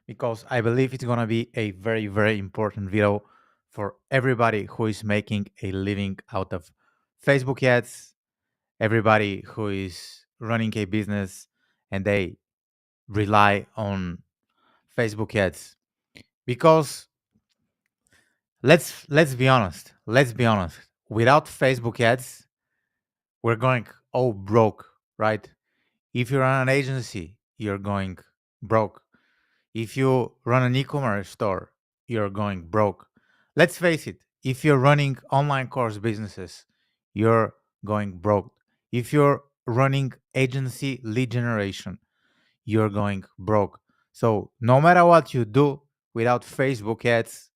because I believe it's going to be a very, very important video for everybody who is making a living out of Facebook ads, everybody who is running a business and they rely on Facebook ads. Because let's be honest, without Facebook ads, we're going all broke, right? If you run an agency, you're going broke. If you run an e-commerce store, you're going broke. Let's face it, if you're running online course businesses, you're going broke. If you're running agency lead generation, you're going broke. So no matter what you do without Facebook ads,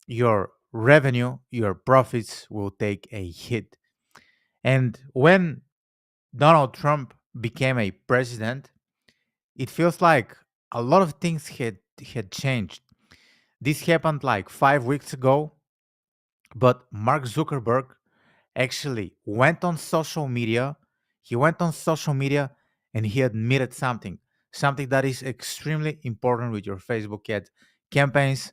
your revenue, your profits will take a hit. And when Donald Trump became a president, it feels like a lot of things had changed. This happened like 5 weeks ago, but Mark Zuckerberg actually went on social media. He went on social media and he admitted something that is extremely important with your Facebook ad campaigns.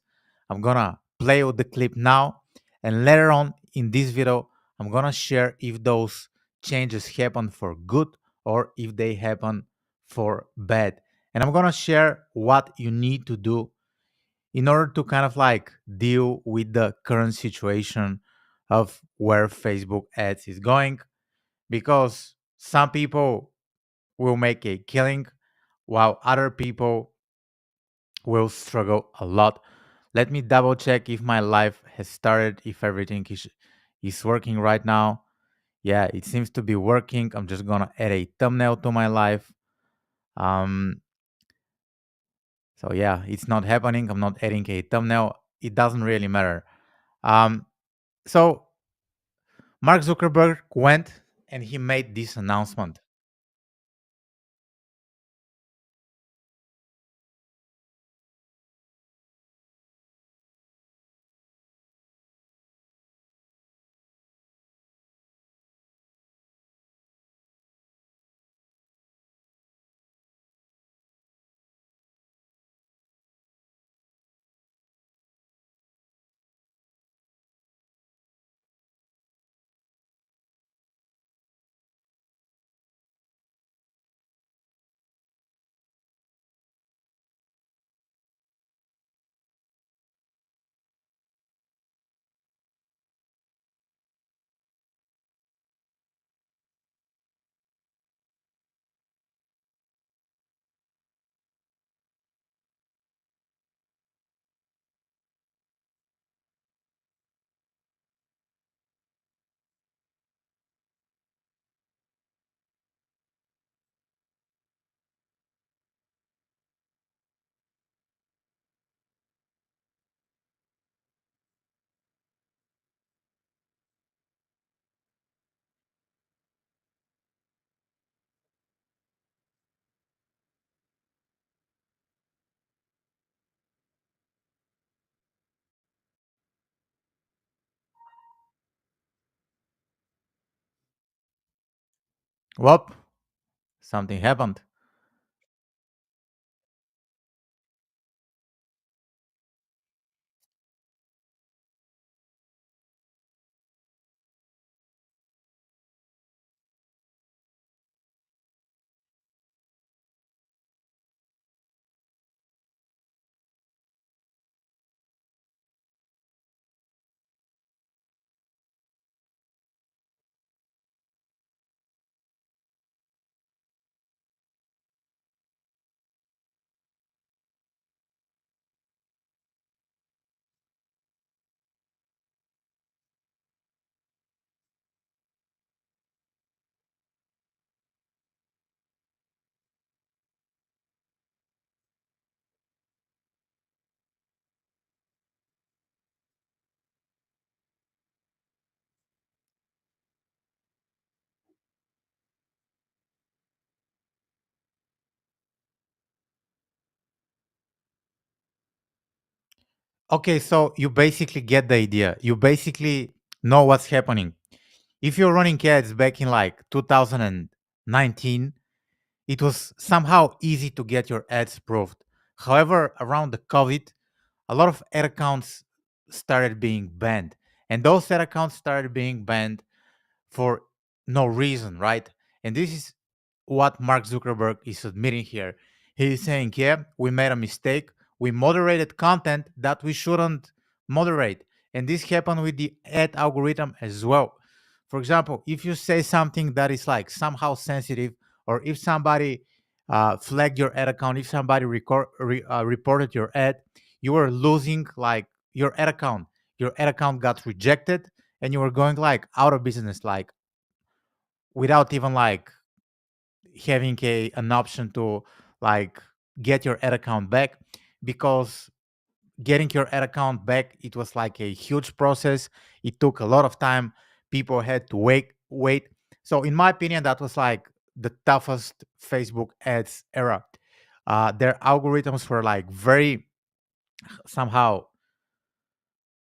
I'm gonna play out the clip now, and later on in this video, I'm gonna share if those changes happen for good or if they happen for bad. And I'm gonna share what you need to do in order to kind of like deal with the current situation of where Facebook ads is going, because some people will make a killing while other people will struggle a lot. Let me double check if my live has started, if everything is working right now. Yeah, it seems to be working. I'm just gonna add a thumbnail to my live. Um, so yeah, it's not happening. I'm not adding a thumbnail. It doesn't really matter. Um, so Mark Zuckerberg went and he made this announcement. Well, something happened. Okay, so you basically get the idea. You basically know what's happening. If you're running ads back in like 2019, it was somehow easy to get your ads approved. However, around the COVID, a lot of ad accounts started being banned, and those ad accounts started being banned for no reason, right? And this is what Mark Zuckerberg is admitting here. He's saying, yeah, we made a mistake. We moderated content that we shouldn't moderate. And this happened with the ad algorithm as well. For example, if you say something that is like somehow sensitive, or if somebody flagged your ad account, if somebody reported your ad, you were losing like your ad account. Your ad account got rejected, and you were going like out of business, like without even like having an option to like get your ad account back, because getting your ad account back, it was like a huge process. It took a lot of time. People had to wait. So in my opinion, that was like the toughest Facebook ads era. Their algorithms were like very somehow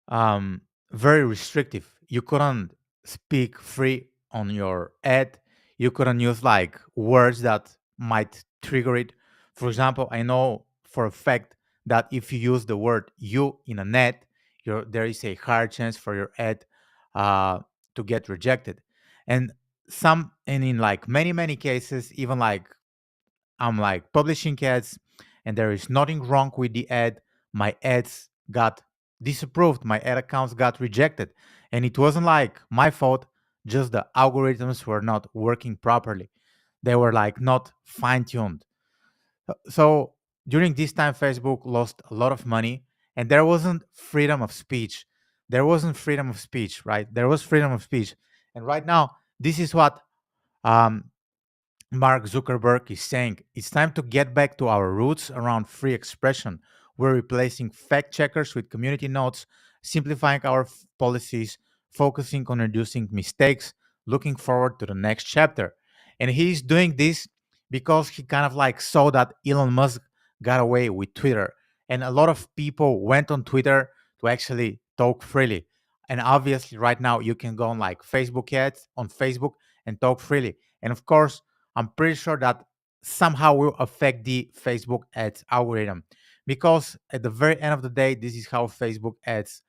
um, very restrictive. You couldn't speak free on your ad. You couldn't use like words that might trigger it. For example, I know for a fact that if you use the word "you" in a net, there is a higher chance for your ad uh, to get rejected. And in like many cases, even like I'm like publishing ads, and there is nothing wrong with the ad. My ads got disapproved, my ad accounts got rejected. And it wasn't like my fault, just the algorithms were not working properly. They were like not fine tuned. So during this time, Facebook lost a lot of money, and there wasn't freedom of speech. There wasn't freedom of speech, right? There was freedom of speech. And right now, this is what um, Mark Zuckerberg is saying it's time to get back to our roots around free expression. We're replacing fact checkers with community notes, simplifying our policies, focusing on reducing mistakes, looking forward to the next chapter. And he's doing this because he kind of like saw that Elon Musk got away with Twitter. And a lot of people went on Twitter to actually talk freely. And obviously, right now, you can go on like Facebook ads on Facebook and talk freely. And of course, I'm pretty sure that somehow will affect the Facebook ads algorithm, because at the very end of the day, this is how Facebook ads,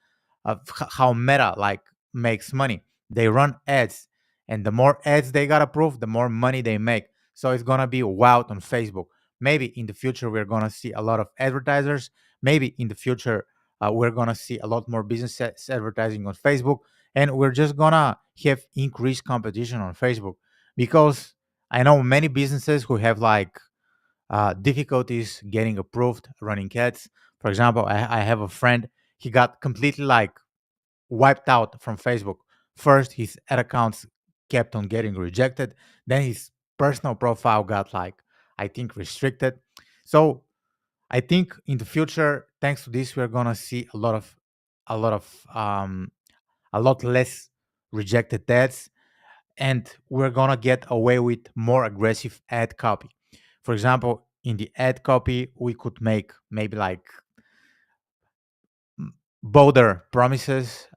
how Meta like makes money. They run ads, and the more ads they got approved, the more money they make. So it's gonna be wild on Facebook. Maybe in the future we're gonna see a lot of advertisers. Maybe in the future we're gonna see a lot more business advertising on Facebook, and we're just gonna have increased competition on Facebook, because I know many businesses who have like difficulties getting approved running ads. For example, I have a friend. He got completely like wiped out from Facebook. First, his ad accounts kept on getting rejected. Then his personal profile got like, I think, restricted. So I think in the future, thanks to this, we're gonna see a lot of a lot less rejected ads, and we're gonna get away with more aggressive ad copy. For example, in the ad copy, we could make maybe like bolder promises.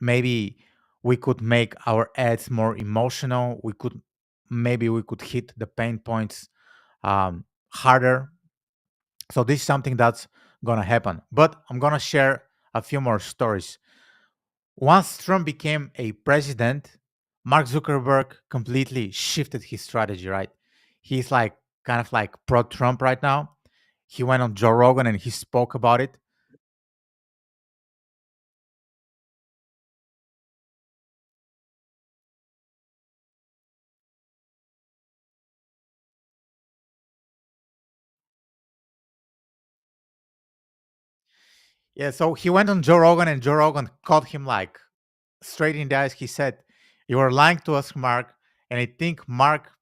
Maybe we could make our ads more emotional. We could hit the pain points harder. So this is something that's gonna happen. But I'm gonna share a few more stories. Once Trump became a president, Mark Zuckerberg completely shifted his strategy, right? He's like kind of like pro Trump right now. He went on Joe Rogan and he spoke about it. Yeah, so he went on Joe Rogan and Joe Rogan caught him like straight in the eyes. He said, "You are lying to us, Mark." And I think Mark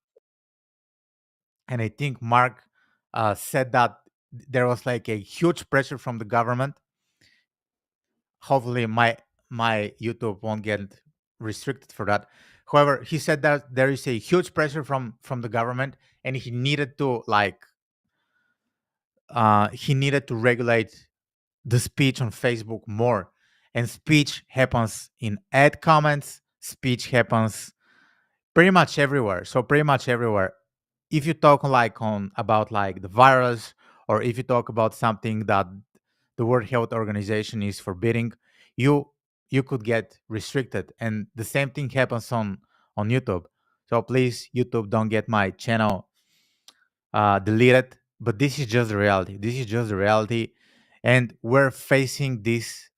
said that there was like a huge pressure from the government. Hopefully, my YouTube won't get restricted for that. However, he said that there is a huge pressure from the government, and he needed to regulate the speech on Facebook more. And speech happens in ad comments. Speech happens pretty much everywhere. So pretty much everywhere. If you talk like on about like the virus, or if you talk about something that the World Health Organization is forbidding, you you could get restricted. And the same thing happens on YouTube. So please, YouTube, don't get my channel deleted. But this is just the reality. This is just the reality, and we're facing this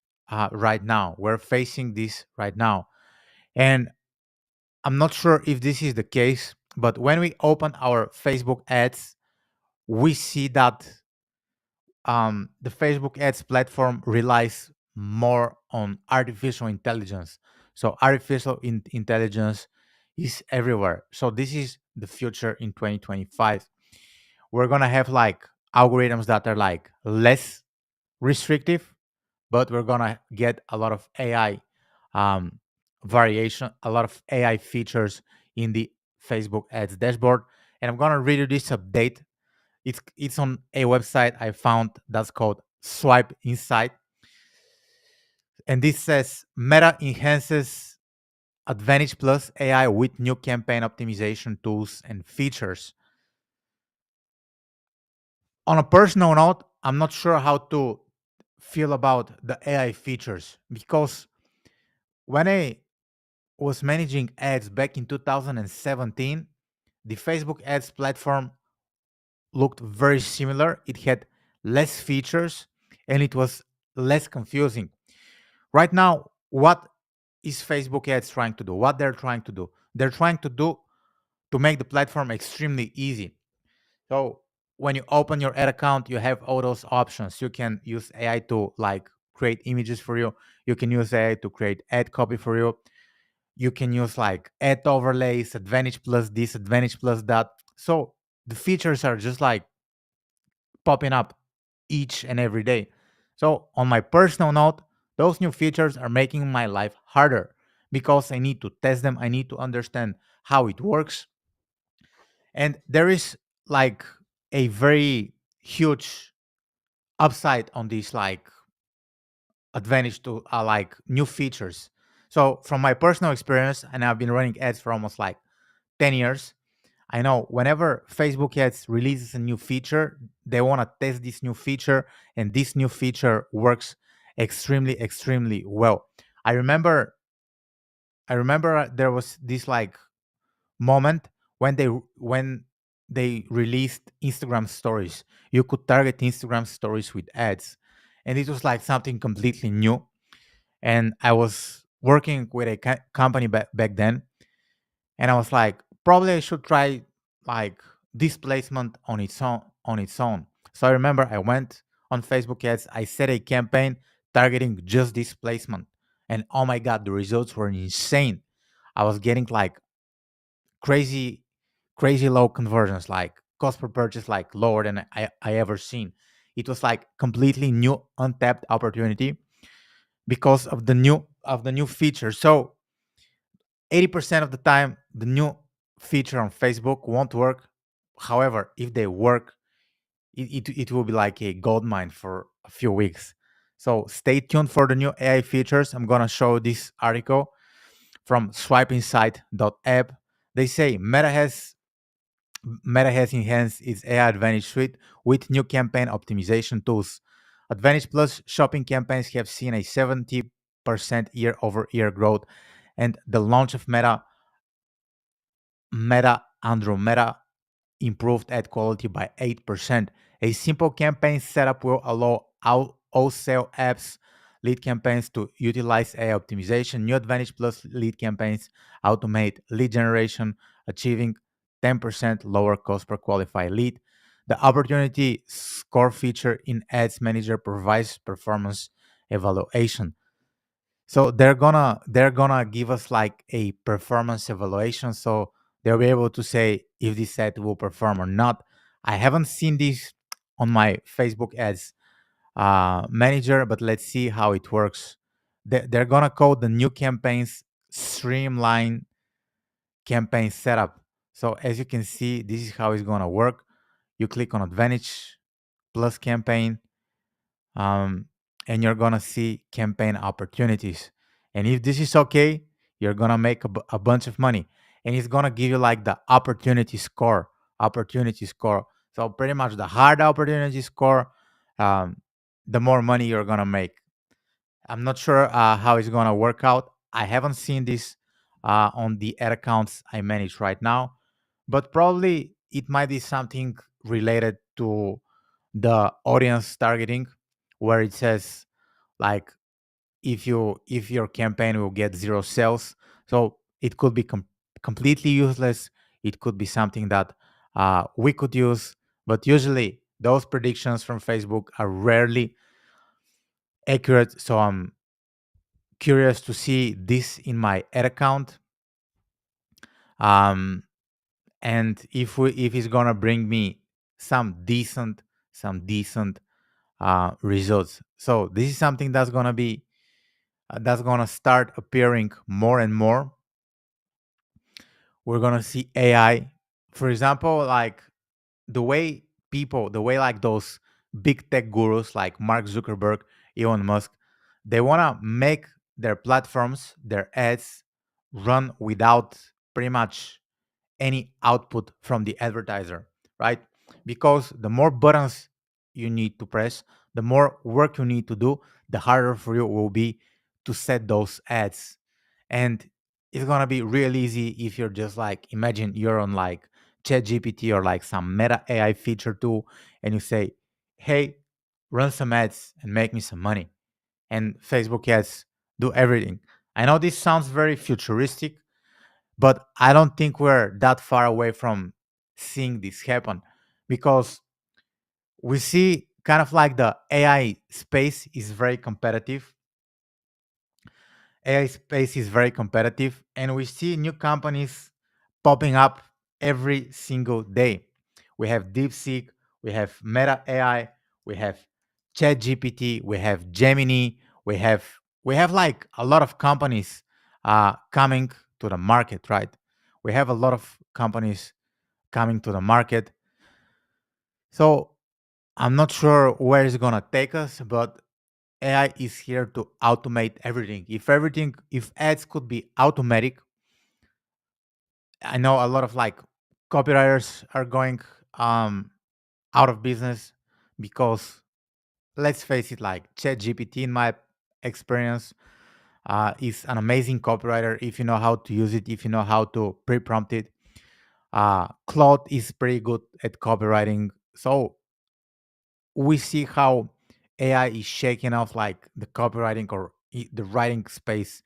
right now. We're facing this right now, and I'm not sure if this is the case. But when we open our Facebook ads, we see that the Facebook ads platform relies more on artificial intelligence. So intelligence is everywhere. So this is the future in 2025. We're gonna have like algorithms that are like less restrictive, but we're gonna get a lot of AI um, variation, a lot of AI features in the Facebook ads dashboard. And I'm gonna read you this update. It's on a website I found that's called Swipe Insight, and this says Meta enhances Advantage Plus AI with new campaign optimization tools and features. On a personal note, I'm not sure how to feel about the AI features because when I was managing ads back in 2017, the Facebook ads platform looked very similar. It had less features and it was less confusing. Right now, what is Facebook ads trying to do? What they're trying to do? They're trying to do to make the platform extremely easy. So when you open your ad account, you have all those options. You can use AI to like create images for you. You can use AI to create ad copy for you. You can use like ad overlays, advantage plus this, advantage plus that. So the features are just like popping up each and every day. So on my personal note, those new features are making my life harder because I need to test them. I need to understand how it works. And there is like a very huge upside on these like advantage to like new features. So from my personal experience, and I've been running ads for almost like 10 years, I know whenever Facebook ads releases a new feature, they want to test this new feature, and this new feature works extremely well. I remember there was this like moment when they released Instagram stories. You could target Instagram stories with ads, and it was like something completely new. And I was working with a company back then, and I was like, probably I should try like this placement on its own. So I remember I went on Facebook ads, I set a campaign targeting just this placement, and oh my god, the results were insane. I was getting like crazy crazy low conversions, like cost per purchase like lower than I ever seen. It was like completely new untapped opportunity because of the new feature. So 80% of the time, the new feature on Facebook won't work. However, if they work, it will be like a gold mine for a few weeks. So stay tuned for the new AI features. I'm going to show this article from swipeinsight.app. They say Meta has enhanced its AI Advantage suite with new campaign optimization tools. Advantage Plus shopping campaigns have seen a 70% year over year growth, and the launch of Meta Andromeda improved ad quality by 8%. A simple campaign setup will allow all sale apps lead campaigns to utilize AI optimization. New Advantage Plus lead campaigns automate lead generation, achieving 10% lower cost per qualified lead. The opportunity score feature in Ads Manager provides performance evaluation. So they're gonna give us like a performance evaluation, so they'll be able to say if this ad will perform or not. I haven't seen this on my Facebook ads manager, but let's see how it works. They're gonna call the new campaigns streamline campaign setup. So as you can see, this is how it's gonna work. You click on Advantage Plus campaign, um, and you're gonna see campaign opportunities. And if this is okay, you're gonna make a bunch of money, and it's gonna give you like the opportunity score. Opportunity score. So pretty much the higher the opportunity score, um, the more money you're gonna make. I'm not sure how it's gonna work out. I haven't seen this on the ad accounts I manage right now, but probably it might be something related to the audience targeting, where it says like if your campaign will get zero sales, so it could be completely useless. It could be something that we could use, but usually those predictions from Facebook are rarely accurate. So I'm curious to see this in my ad account, um, and if it's gonna bring me some decent some decent results. So this is something that's gonna start appearing more and more. We're gonna see AI, for example, like the way like those big tech gurus like Mark Zuckerberg, Elon Musk, they wanna make their platforms, their ads, run without pretty much any output from the advertiser, right? Because the more buttons you need to press, the more work you need to do, the harder for you will be to set those ads. And it's gonna be real easy if you're just like, imagine you're on like ChatGPT or like some Meta AI feature tool, and you say, "Hey, run some ads and make me some money." And Facebook ads do everything. I know this sounds very futuristic, but I don't think we're that far away from seeing this happen, because we see kind of like the AI space is very competitive. AI space is very competitive, and we see new companies popping up every single day. We have DeepSeek, we have Meta AI, we have ChatGPT, we have Gemini, we have we have like a lot of companies coming to the market, right? We have a lot of companies coming to the market. So I'm not sure where it's gonna take us, but AI is here to automate everything. If ads could be automatic, I know a lot of like copywriters are going um, out of business, because let's face it, like ChatGPT, in my experience, is an amazing copywriter if you know how to use it, if you know how to pre-prompt it. Claude is pretty good at copywriting, so we see how AI is shaking off like the copywriting or the writing space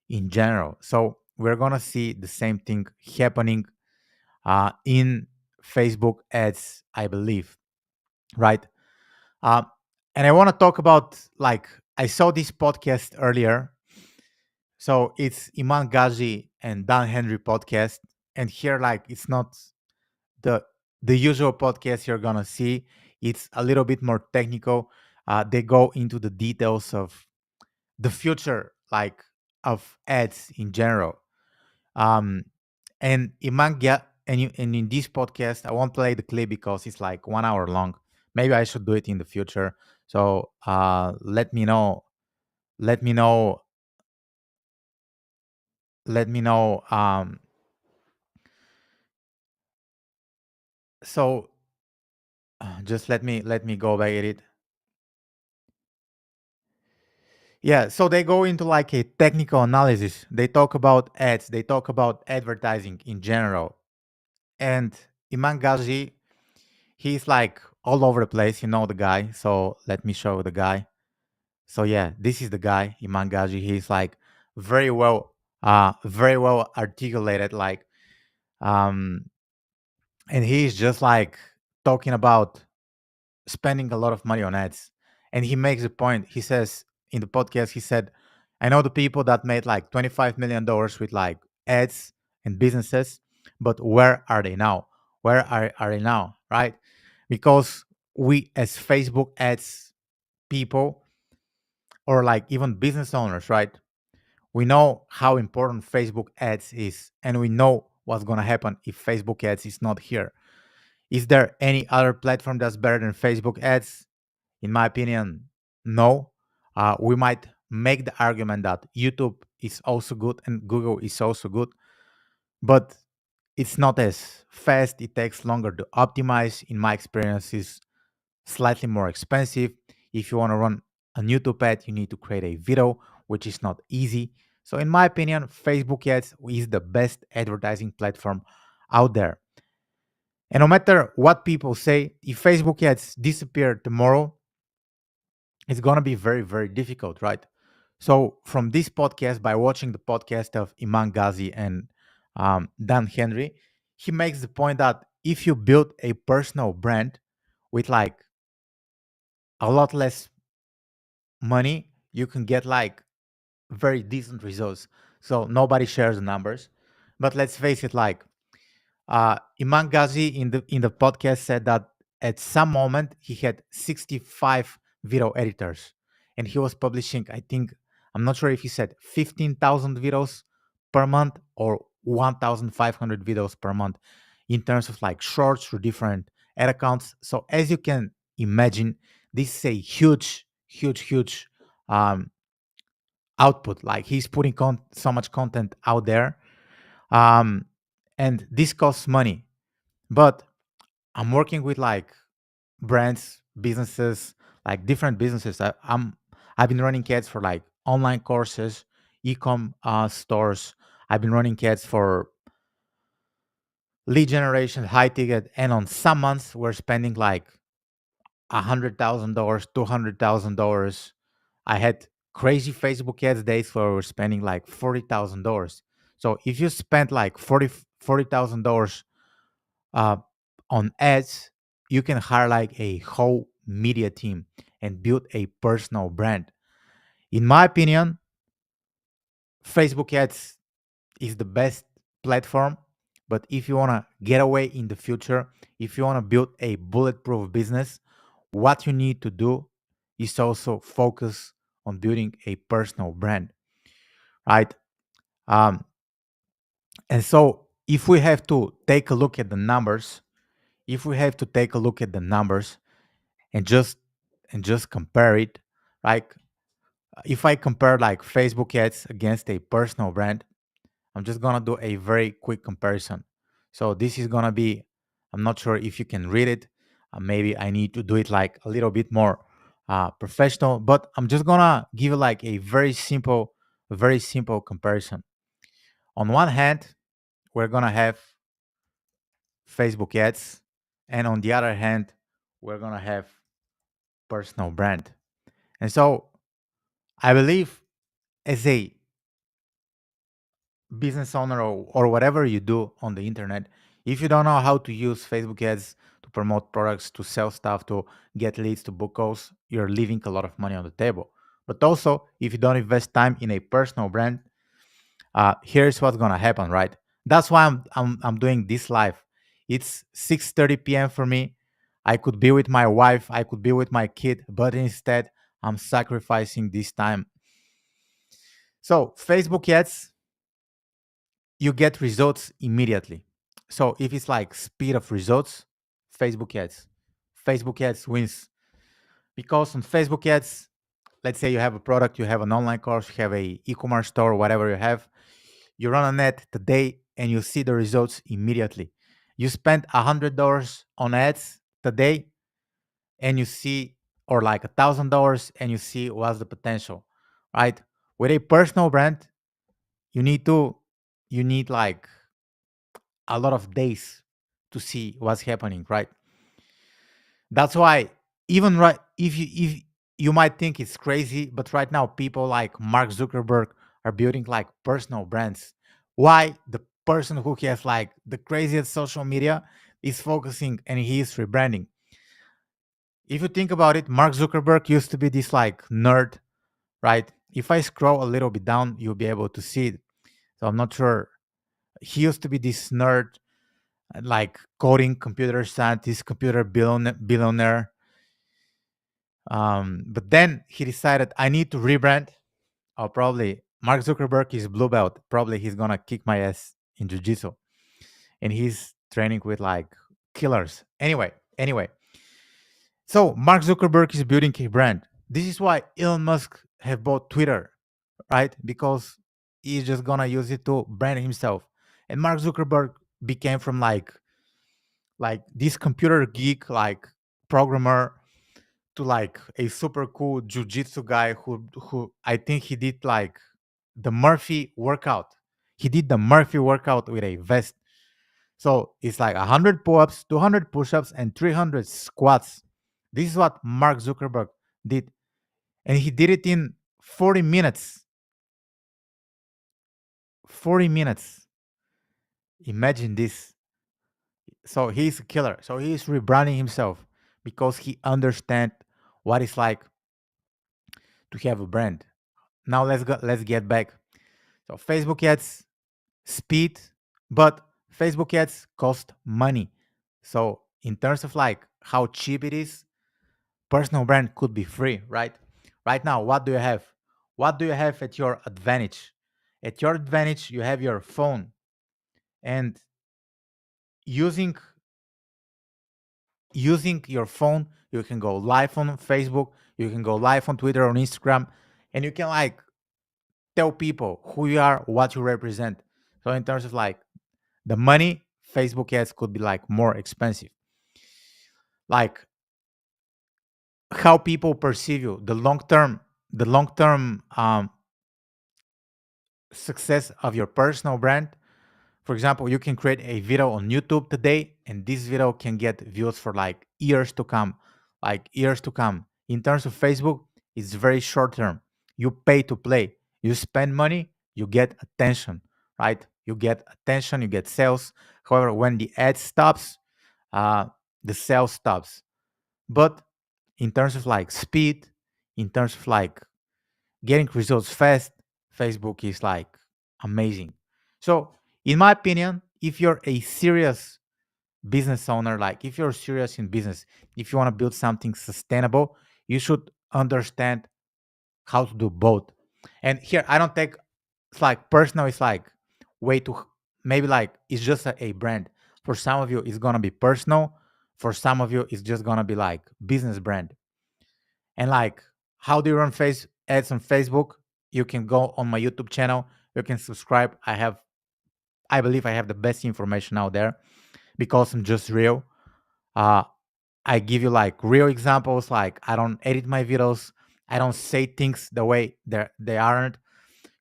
in general. So we're gonna see the same thing happening in Facebook ads, I believe, right? Um, and I want to talk about like I saw this podcast earlier. So it's Iman Ghazi and Dan Henry podcast, and here like it's not the the usual podcast you're gonna see. It's a little bit more technical. They go into the details of the future, like of ads in general. Um, and and in this podcast, I won't play the clip because it's like 1 hour long. Maybe I should do it in the future. So let me know. Let me know. Let me know. So just let me go back at it. Yeah. So they go into like a technical analysis. They talk about ads. They talk about advertising in general. And Iman Ghazi, he's like all over the place. You know the guy. So let me show the guy. So yeah, this is the guy, Iman Ghazi. He's like very well articulated, like, um, and he's just like talking about spending a lot of money on ads. And he makes a point. He says in the podcast, he said, "I know the people that made like $25 million with like ads and businesses, but where are they now? Where are they now? Right? Because we as Facebook ads people, or like even business owners, right? We know how important Facebook ads is, and we know what's going to happen if Facebook ads is not here. Is there any other platform that's better than Facebook ads? In my opinion, no. We might make the argument that YouTube is also good and Google is also good, but it's not as fast. It takes longer to optimize. In my experience, is slightly more expensive. If you want to run a YouTube ad, you need to create a video, which is not easy. So, in my opinion, Facebook ads is the best advertising platform out there. And no matter what people say, if Facebook ads disappear tomorrow, it's going to be very, very difficult, right? So, from this podcast, by watching the podcast of Iman Ghazi and Dan Henry, he makes the point that if you build a personal brand with like a lot less money, you can get like very decent results. So nobody shares the numbers, but let's face it, like Iman Ghazi in the podcast said that at some moment he had 65 video editors, and he was publishing. I think I'm not sure if he said 15,000 videos per month or 1,500 videos per month in terms of like shorts through different ad accounts. So as you can imagine, this is a huge um, output. Like he's putting so much content out there, um, and this costs money. But I'm working with like brands, businesses, like different businesses. I've been running ads for like online courses, e-com stores. I've been running ads for lead generation, high ticket, and on some months we're spending like $100,000, $200,000. I had crazy Facebook ads days where we're spending like $40,000. So if you spend like $40,000 uh, on ads, you can hire like a whole media team and build a personal brand. In my opinion, Facebook ads is the best platform. But if you want to get away in the future, if you want to build a bulletproof business, what you need to do is also focus on building a personal brand, right? Um, and so, if we have to take a look at the numbers, if we have to take a look at the numbers and just compare it, like if I compare like Facebook ads against a personal brand, I'm just gonna do a very quick comparison. So this is gonna be, I'm not sure if you can read it. Maybe I need to do it like a little bit more professional, but I'm just gonna give you like a very simple comparison. On one hand, we're gonna have Facebook ads, and on the other hand, we're gonna have personal brand. And so I believe as a business owner or whatever you do on the internet, if you don't know how to use Facebook ads to promote products, to sell stuff, to get leads, to book calls, you're leaving a lot of money on the table. But also, if you don't invest time in a personal brand, here's what's gonna happen, right? That's why I'm doing this live. It's 6:30 p.m. for me. I could be with my wife, I could be with my kid, but instead I'm sacrificing this time. So Facebook ads, you get results immediately. So if it's like speed of results, Facebook ads. Facebook ads wins because on Facebook ads, let's say you have a product, you have an online course, you have a e-commerce store, whatever you have, you run an ad today and you see the results immediately. You spend $100 on ads today and you see, or like $1,000 and you see what's the potential, right? With a personal brand, you need to, you need like a lot of days to see what's happening, right? That's why even right, if you might think it's crazy, but right now people like Mark Zuckerberg are building like personal brands. Why? The person who has like the craziest social media is focusing and he is rebranding. If you think about it, Mark Zuckerberg used to be this like nerd, right? If I scroll a little bit down, you'll be able to see it. So I'm not sure. He used to be this nerd, like coding computer scientist, computer billionaire. But then he decided I need to rebrand. Or probably Mark Zuckerberg is blue belt. Probably he's gonna kick my ass in jiu-jitsu, and he's training with like killers. Anyway. So Mark Zuckerberg is building a brand. This is why Elon Musk have bought Twitter, right? Because he's just gonna use it to brand himself. And Mark Zuckerberg became from like this computer geek, like programmer, to like a super cool jujitsu guy who I think he did like the Murphy workout. He did the Murphy workout with a vest. So it's like 100 pull-ups, 200 push-ups, and 300 squats. This is what Mark Zuckerberg did, and he did it in 40 minutes. 40 minutes. Imagine this. So he's a killer. So he's rebranding himself because he understands what it's like to have a brand. Now let's get back. So Facebook ads, speed, but Facebook ads cost money. So in terms of like how cheap it is, personal brand could be free, right? Right now, what do you have? What do you have at your advantage? At your advantage, you have your phone, and using using your phone, you can go live on Facebook, you can go live on Twitter, on Instagram, and you can like tell people who you are, what you represent. So in terms of like the money, Facebook ads could be like more expensive. Like how people perceive you, the long term success of your personal brand. For example, you can create a video on YouTube today, and this video can get views for like years to come. Like years to come. In terms of Facebook, it's very short term. You pay to play. You spend money, you get attention, right? You get attention, you get sales. However, when the ad stops, uh, the sales stops. But in terms of like speed, in terms of like getting results fast, Facebook is like amazing. So, in my opinion, if you're a serious business owner, like if you're serious in business, if you want to build something sustainable, you should understand how to do both. And here, I don't take it's like personal, it's like way too, maybe like it's just a brand. For some of you, it's gonna be personal. For some of you, it's just gonna be like business brand. And like, how do you run face ads on Facebook? You can go on my YouTube channel. You can subscribe. I believe I have the best information out there because I'm just real. Uh, I give you like real examples. Like I don't edit my videos. I don't say things the way they aren't.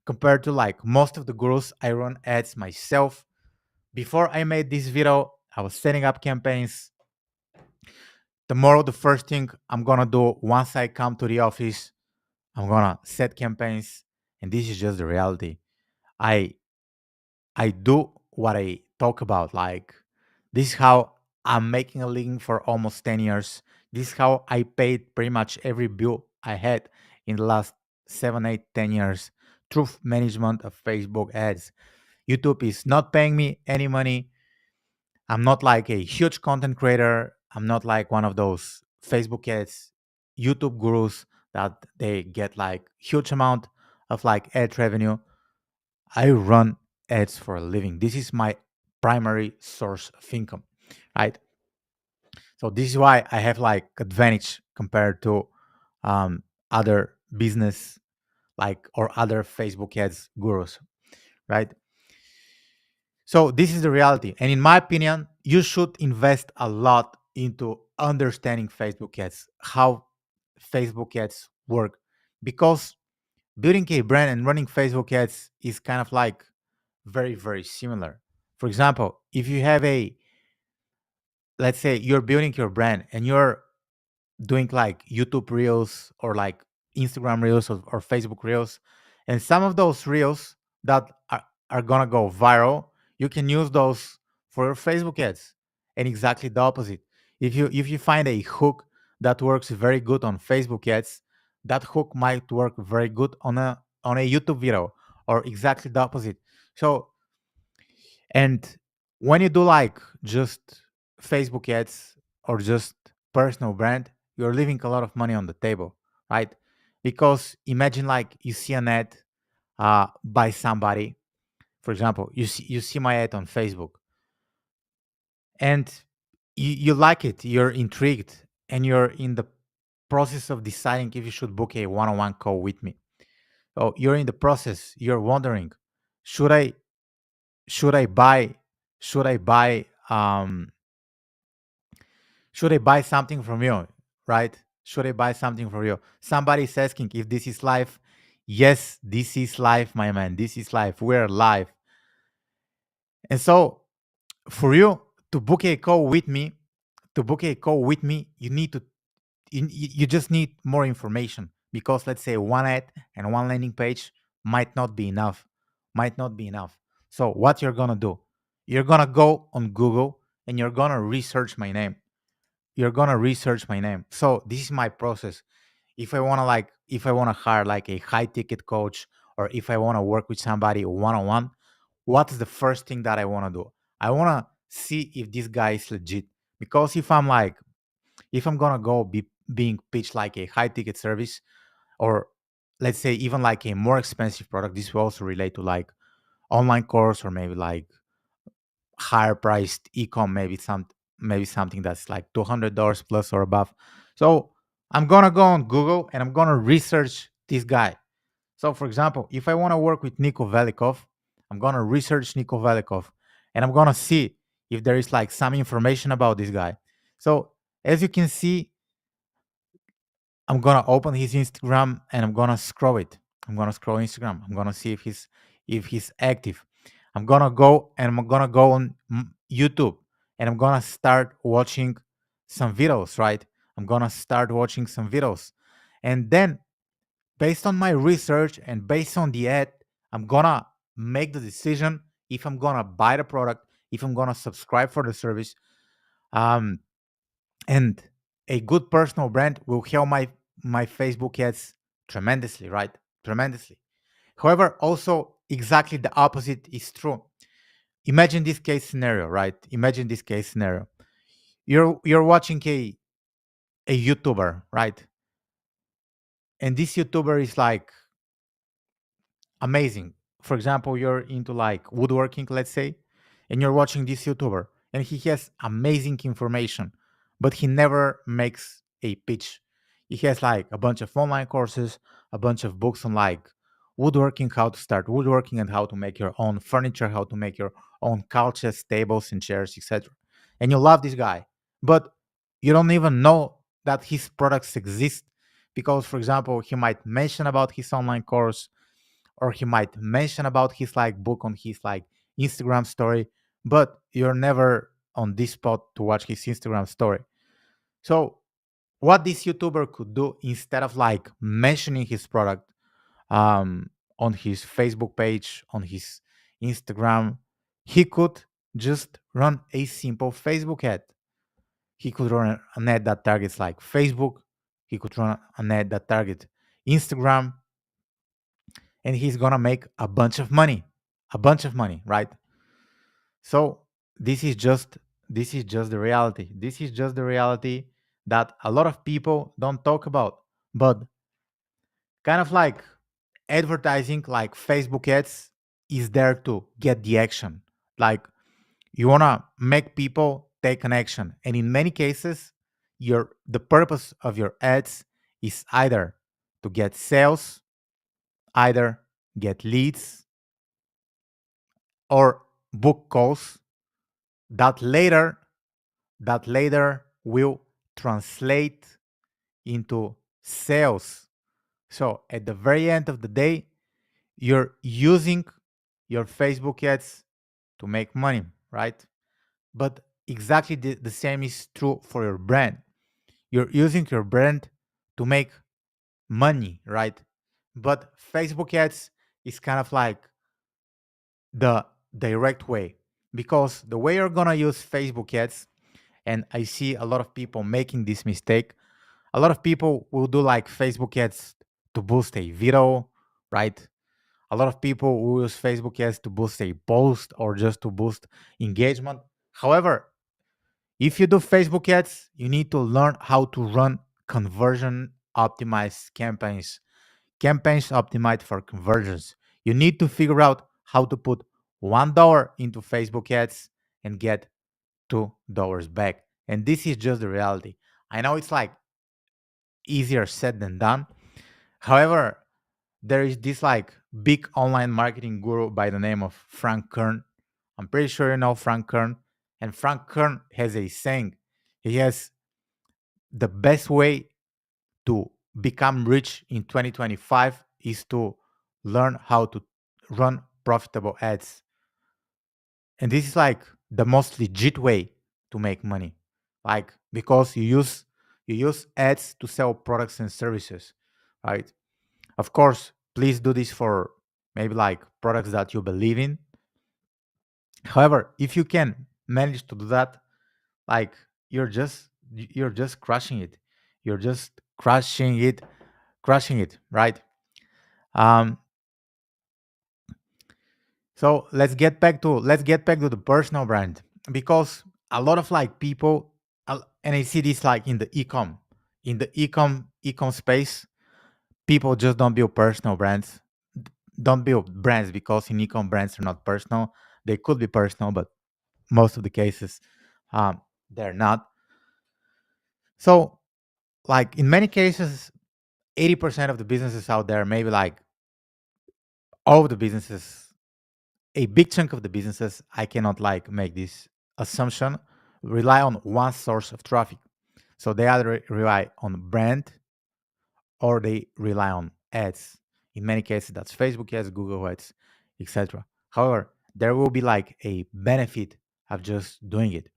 Compared to like most of the gurus, I run ads myself. Before I made this video, I was setting up campaigns. Tomorrow, the first thing I'm gonna do once I come to the office, I'm gonna set campaigns, and this is just the reality. I I do what I talk about. Like this is how I'm making a living for almost 10 years. This is how I paid pretty much every bill I had in the last 7, 8, 10 years through management of Facebook ads. YouTube is not paying me any money. I'm not like a huge content creator. I'm not like one of those Facebook ads, YouTube gurus that they get like huge amount of like ad revenue. I run ads for a living. This is my primary source of income, right? So this is why I have like advantage compared to other business like or other Facebook ads gurus, right? So this is the reality. And in my opinion, you should invest a lot into understanding Facebook ads, how Facebook ads work. Because building a brand and running Facebook ads is kind of like very, very similar. For example, if you have let's say you're building your brand and you're doing like YouTube reels or like Instagram reels or Facebook reels, and some of those reels that are gonna go viral, you can use those for your Facebook ads. And exactly the opposite. If you find a hook that works very good on Facebook ads, that hook might work very good on a YouTube video, or exactly the opposite. So and when you do like just Facebook ads or just personal brand, you're leaving a lot of money on the table, right? Because imagine like you see an ad by somebody. For example, you see my ad on Facebook, and you like it, you're intrigued, and you're in the process of deciding if you should book a one-on-one call with me. So you're in the process, you're wondering, should I should I buy Should I buy should I buy something from you? Right? Should I buy something from you? Somebody's asking if this is live. Yes, this is live, my man. This is live. We're live. And so for you to book a call with me, you need to you just need more information, because let's say one ad and one landing page might not be enough. So what you're gonna do, you're gonna go on Google and you're gonna research my name. So this is my process. If I want to hire like a high ticket coach, or if I want to work with somebody one on one, what's the first thing that I want to do? I want to see if this guy is legit. Because if I'm gonna go be being pitched like a high ticket service, or let's say even like a more expensive product, this will also relate to like online course, or maybe like higher priced ecom, maybe something that's like $200 plus or above. So I'm gonna go on Google and I'm gonna research this guy. So for example, if I want to work with Niko Velikov, I'm gonna research Niko Velikov, and I'm gonna see if there is like some information about this guy. So as you can see, I'm gonna open his Instagram and I'm gonna scroll it. I'm gonna scroll Instagram. I'm gonna see if he's active. I'm gonna go on YouTube, and I'm gonna start watching some videos. Right? I'm gonna start watching some videos, and then based on my research and based on the ad, I'm gonna make the decision if I'm gonna buy the product, if I'm gonna subscribe for the service. Um, and a good personal brand will help my Facebook ads tremendously, right? Tremendously. However, also exactly the opposite is true. Imagine this case scenario, right? Imagine this case scenario. You're watching a YouTuber, right? And this YouTuber is like amazing. For example, you're into like woodworking, let's say, and you're watching this YouTuber, and he has amazing information, but he never makes a pitch. He has like a bunch of online courses, a bunch of books on like woodworking, how to start woodworking, and how to make your own furniture, how to make your own couches, tables, and chairs, etc. And you love this guy, but you don't even know that his products exist, because, for example, he might mention about his online course, or he might mention about his like book on his like Instagram story, but you're never on this spot to watch his Instagram story. So what this YouTuber could do, instead of like mentioning his product um, on his Facebook page, on his Instagram, he could just run a simple Facebook ad. He could run an ad that targets like Facebook. He could run an ad that targets Instagram, and he's gonna make a bunch of money, right? So this is just the reality. This is just the reality that a lot of people don't talk about. But kind of like advertising, like Facebook ads, is there to get the action. Like you wanna make people take an action, and in many cases, the purpose of your ads is either to get sales, either get leads, or book calls that later will translate into sales. So at the very end of the day, you're using your Facebook ads to make money, right? But exactly the same is true for your brand. You're using your brand to make money, right? But Facebook ads is kind of like the direct way, because the way you're gonna use Facebook ads, and I see a lot of people making this mistake. A lot of people will do like Facebook ads to boost a video, right? A lot of people will use Facebook ads to boost a post, or just to boost engagement. However, if you do Facebook ads, you need to learn how to run conversion optimized campaigns. Campaigns optimized for conversions. You need to figure out how to put $1 into Facebook ads and get $2 back. And this is just the reality. I know it's like easier said than done. However, there is this like big online marketing guru by the name of Frank Kern. I'm pretty sure you know Frank Kern. And Frank Kern has a saying. He has the best way to become rich in 2025 is to learn how to run profitable ads. And this is like the most legit way to make money. Like because you use ads to sell products and services, right? Of course, please do this for maybe like products that you believe in. However, if you can manage to do that, like you're just crushing it. You're just crushing it, right? Um, so let's get back to the personal brand because a lot of like people, and I see this like in the ecom space, people just don't build personal brands, don't build brands because in ecom brands are not personal. They could be personal, but most of the cases, they're not. So like in many cases, 80% of the businesses out there, maybe like all of the businesses, a big chunk of the businesses, I cannot like make this assumption, rely on one source of traffic. So they either rely on brand or they rely on ads. In many cases, that's Facebook ads, Google ads, etc. However, there will be like a benefit of just doing it.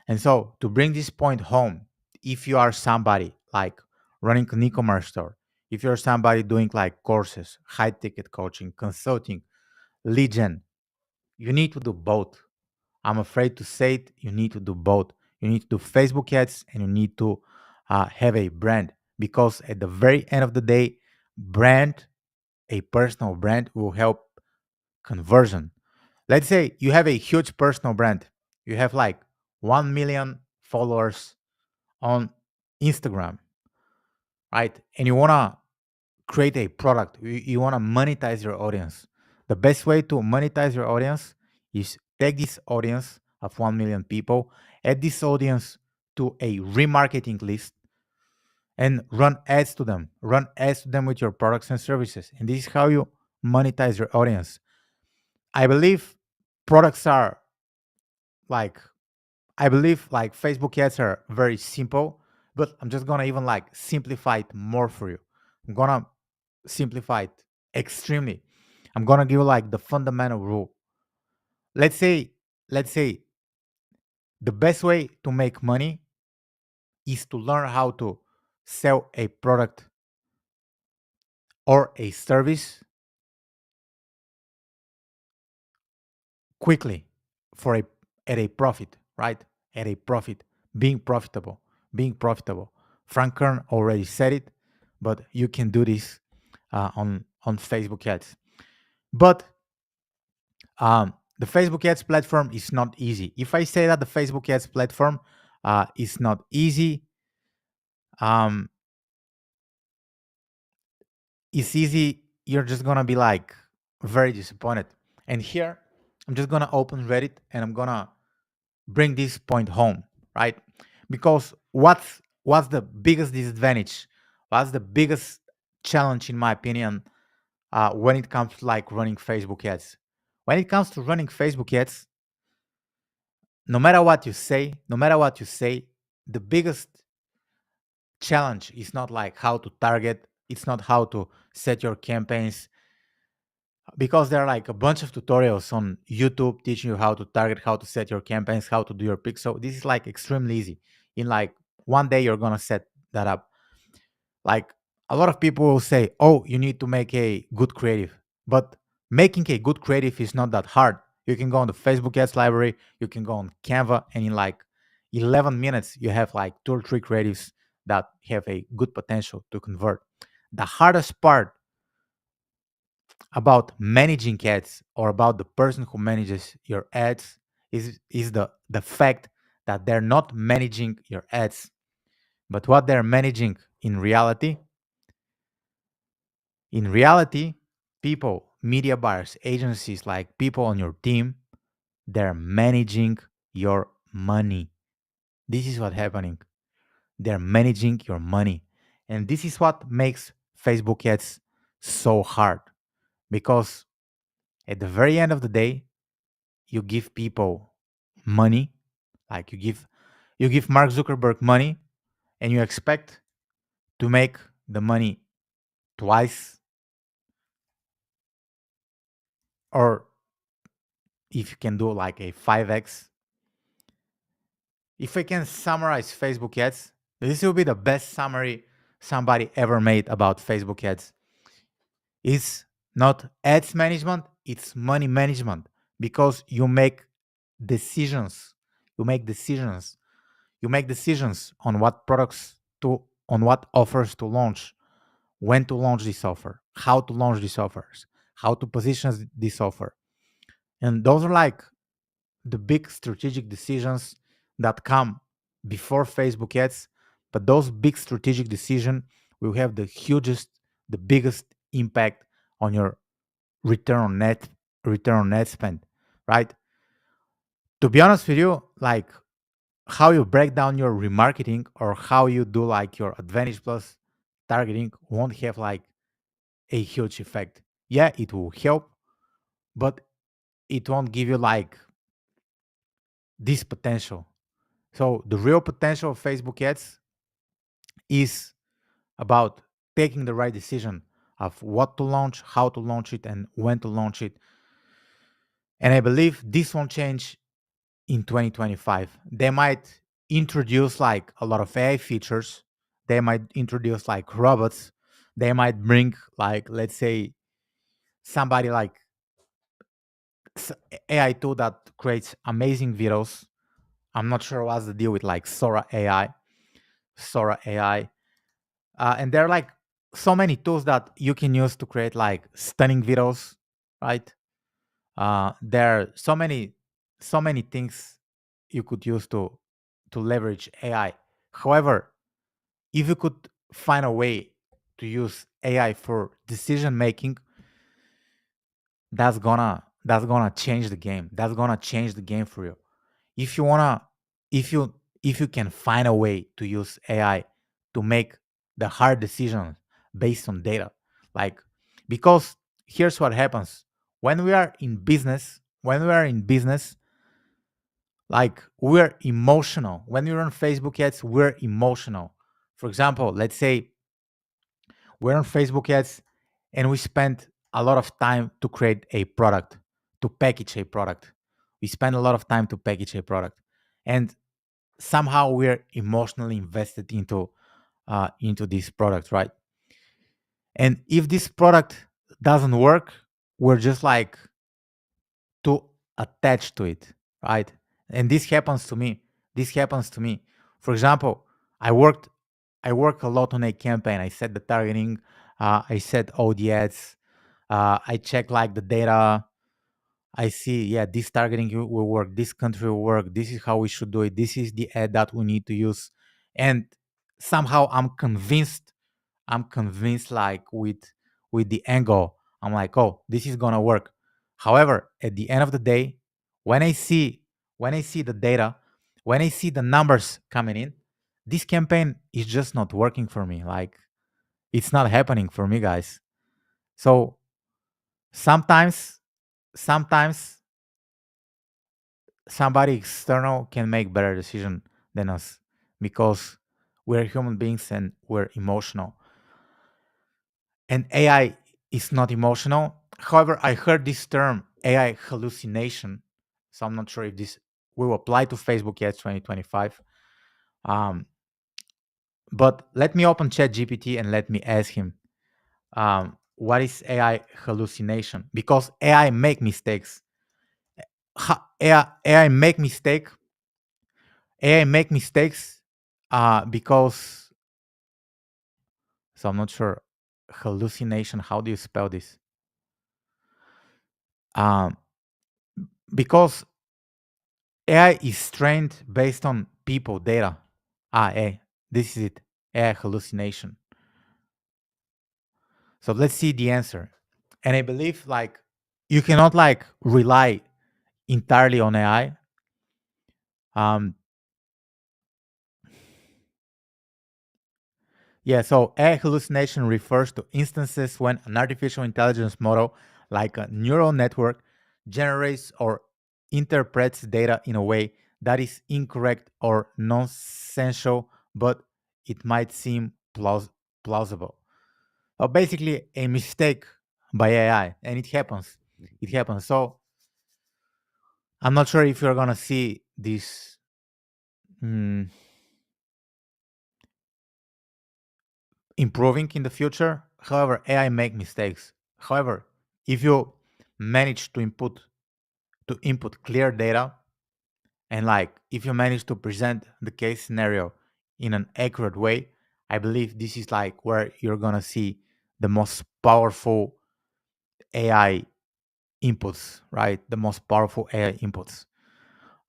And so to bring this point home, if you are somebody like running an e-commerce store, if you're somebody doing like courses, high ticket coaching, consulting, lead gen, you need to do both. I'm afraid to say it, you need to do both. You need to do Facebook ads and you need to have a brand because at the very end of the day, brand, a personal brand will help conversion. Let's say you have a huge personal brand. You have like 1 million followers on Instagram, right? And you want to create a product, you want to monetize your audience. The best way to monetize your audience is take this audience of 1 million people, add this audience to a remarketing list, and run ads to them with your products and services. And this is how you monetize your audience. I believe products are like I believe like Facebook ads are very simple, but I'm just gonna even like simplify it more for you. I'm gonna simplify it extremely. I'm gonna give you like the fundamental rule. Let's say, let's say the best way to make money is to learn how to sell a product or a service quickly for a at a profit, right? At a profit, being profitable, being profitable. Frank Kern already said it, but you can do this on Facebook ads. But the Facebook ads platform is not easy. If I say that the Facebook ads platform is not easy, um, it's easy. You're just gonna be like very disappointed. And here, I'm just gonna open Reddit and I'm gonna bring this point home, right? Because what's the biggest disadvantage? What's the biggest challenge, in my opinion, when it comes to like running Facebook ads? When it comes to running Facebook ads, no matter what you say, the biggest challenge is not like how to target, it's not how to set your campaigns, because there are like a bunch of tutorials on YouTube teaching you how to target, how to set your campaigns, how to do your picks. So this is like extremely easy. In like one day, you're gonna set that up. Like a lot of people will say, "Oh, you need to make a good creative," but making a good creative is not that hard. You can go on the Facebook ads library, you can go on Canva, and in like 11 minutes, you have like two or three creatives that have a good potential to convert. The hardest part about managing ads or about the person who manages your ads is the fact that they're not managing your ads, but what they're managing in reality, people, media buyers, agencies, like people on your team, they're managing your money. This is what's happening. They're managing your money. And this is what makes Facebook ads so hard, because at the very end of the day, you give people money, like you give Mark Zuckerberg money, and you expect to make the money twice, or if you can do like a 5x. If I can summarize Facebook ads, this will be the best summary somebody ever made about Facebook ads. It's not ads management, it's money management, because you make decisions. You make decisions. You make decisions on what products to, on what offers to launch, when to launch this offer, how to launch these offers, how to position this offer. And those are like the big strategic decisions that come before Facebook ads. But those big strategic decisions will have the hugest, the biggest impact on your return on net spend, right? To be honest with you, like how you break down your remarketing or how you do like your Advantage Plus targeting won't have like a huge effect. Yeah, it will help, but it won't give you like this potential. So the real potential of Facebook ads is about taking the right decision of what to launch, how to launch it, and when to launch it. And I believe this won't change in 2025. They might introduce like a lot of AI features. They might introduce like robots. They might bring like, let's say, somebody like AI tool that creates amazing videos. I'm not sure what's the deal with like Sora AI. And there are like so many tools that you can use to create like stunning videos, right? There are so many things you could use to leverage AI. However, if you could find a way to use AI for decision making, that's gonna change the game. That's gonna change the game for you. If you wanna, if you if you can find a way to use AI to make the hard decisions based on data, like because here's what happens when we are in business. When we are in business, like we're emotional. When we run Facebook ads, we're emotional. For example, let's say we're on Facebook ads and we spend a lot of time to create a product, to package a product. We spend a lot of time to package a product. And somehow we're emotionally invested into this product, right? And if this product doesn't work, we're just like too attached to it, right? And this happens to me. This happens to me. For example, I worked a lot on a campaign. I set the targeting, I set all the ads, I check like the data. I see, yeah, this targeting will work, this country will work, this is how we should do it, this is the ad that we need to use. And somehow I'm convinced like with the angle, I'm like, oh, this is gonna work. However, at the end of the day, when I see when I see the data, when I see the numbers coming in, this campaign is just not working for me. Like it's not happening for me, guys. So sometimes sometimes somebody external can make better decision than us because we're human beings and we're emotional. And AI is not emotional. However, I heard this term AI hallucination. So I'm not sure if this will apply to Facebook yet 2025. Um, but let me open ChatGPT and let me ask him what is AI hallucination? Because AI make mistakes. AI make mistake. AI make mistakes because, so I'm not sure, hallucination. How do you spell this? Um, because AI is trained based on people data. This is it. AI hallucination. So let's see the answer. And I believe like you cannot like rely entirely on AI. Um, yeah, so AI hallucination refers to instances when an artificial intelligence model, like a neural network, generates or interprets data in a way that is incorrect or nonsensical, but it might seem plausible. Or basically, a mistake by AI, and it happens. It happens. So I'm not sure if you're gonna see this mm, improving in the future. However, AI make mistakes. However, if you manage to input clear data, and like if you manage to present the case scenario in an accurate way, I believe this is like where you're gonna see the most powerful AI inputs, right? The most powerful AI inputs,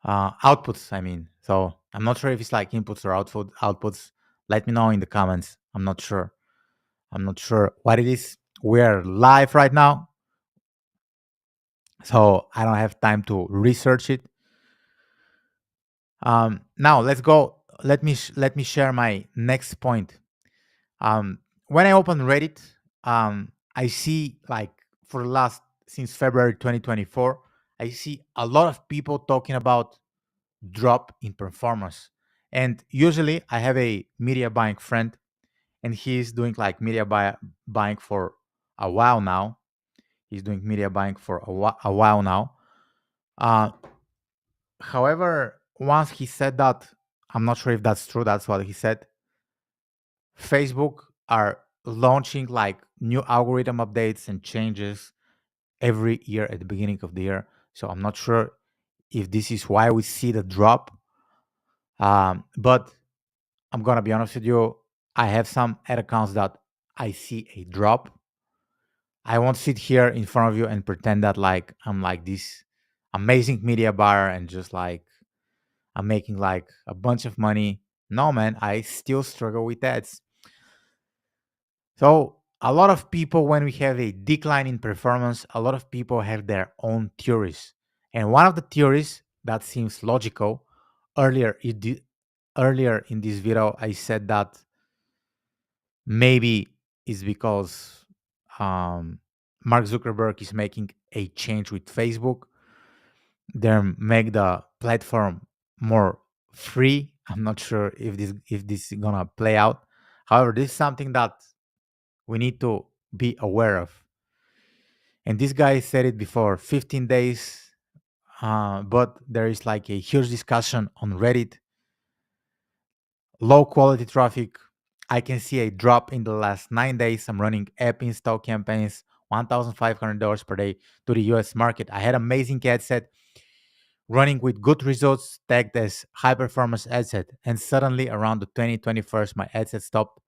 outputs. I mean, so I'm not sure if it's like inputs or outputs. Let me know in the comments. I'm not sure. I'm not sure what it is. We're live right now, so I don't have time to research it. Now let's go. Let me share my next point. When I open Reddit, I see like for the last since February 2024, I see a lot of people talking about drop in performance. And usually I have a media buying friend, and he's doing like buying for a while now. He's doing media buying for a while now. Uh, However, once he said that, I'm not sure if that's true. That's what he said. Facebook are launching like new algorithm updates and changes every year at the beginning of the year. So I'm not sure if this is why we see the drop. But I'm gonna be honest with you. I have some ad accounts that I see a drop. I won't sit here in front of you and pretend that like I'm like this amazing media buyer and just like I'm making like a bunch of money. No, man, I still struggle with ads. So, a lot of people, when we have a decline in performance, a lot of people have their own theories. And one of the theories that seems logical, earlier, earlier in this video, I said that maybe it's because Mark Zuckerberg is making a change with Facebook. They make the platform more free. I'm not sure if this is gonna play out. However, this is something that we need to be aware of. And this guy said it before 15 days, but there is like a huge discussion on Reddit. Low quality traffic. I can see a drop in the last 9 days. I'm running app install campaigns, $1,500 per day to the US market. I had amazing ad set running with good results tagged as high performance ad set. And suddenly around the 2021, my ad set stopped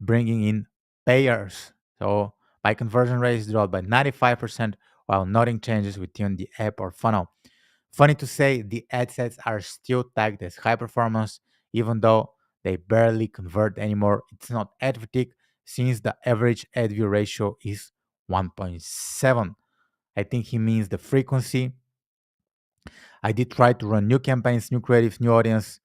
bringing in payers. So my conversion rates dropped by 95% while nothing changes within the app or funnel. Funny to say, the ad sets are still tagged as high performance, even though they barely convert anymore. It's not ad fatigue since the average ad view ratio is 1.7. I think he means the frequency. I did try to run new campaigns, new creatives, new audience,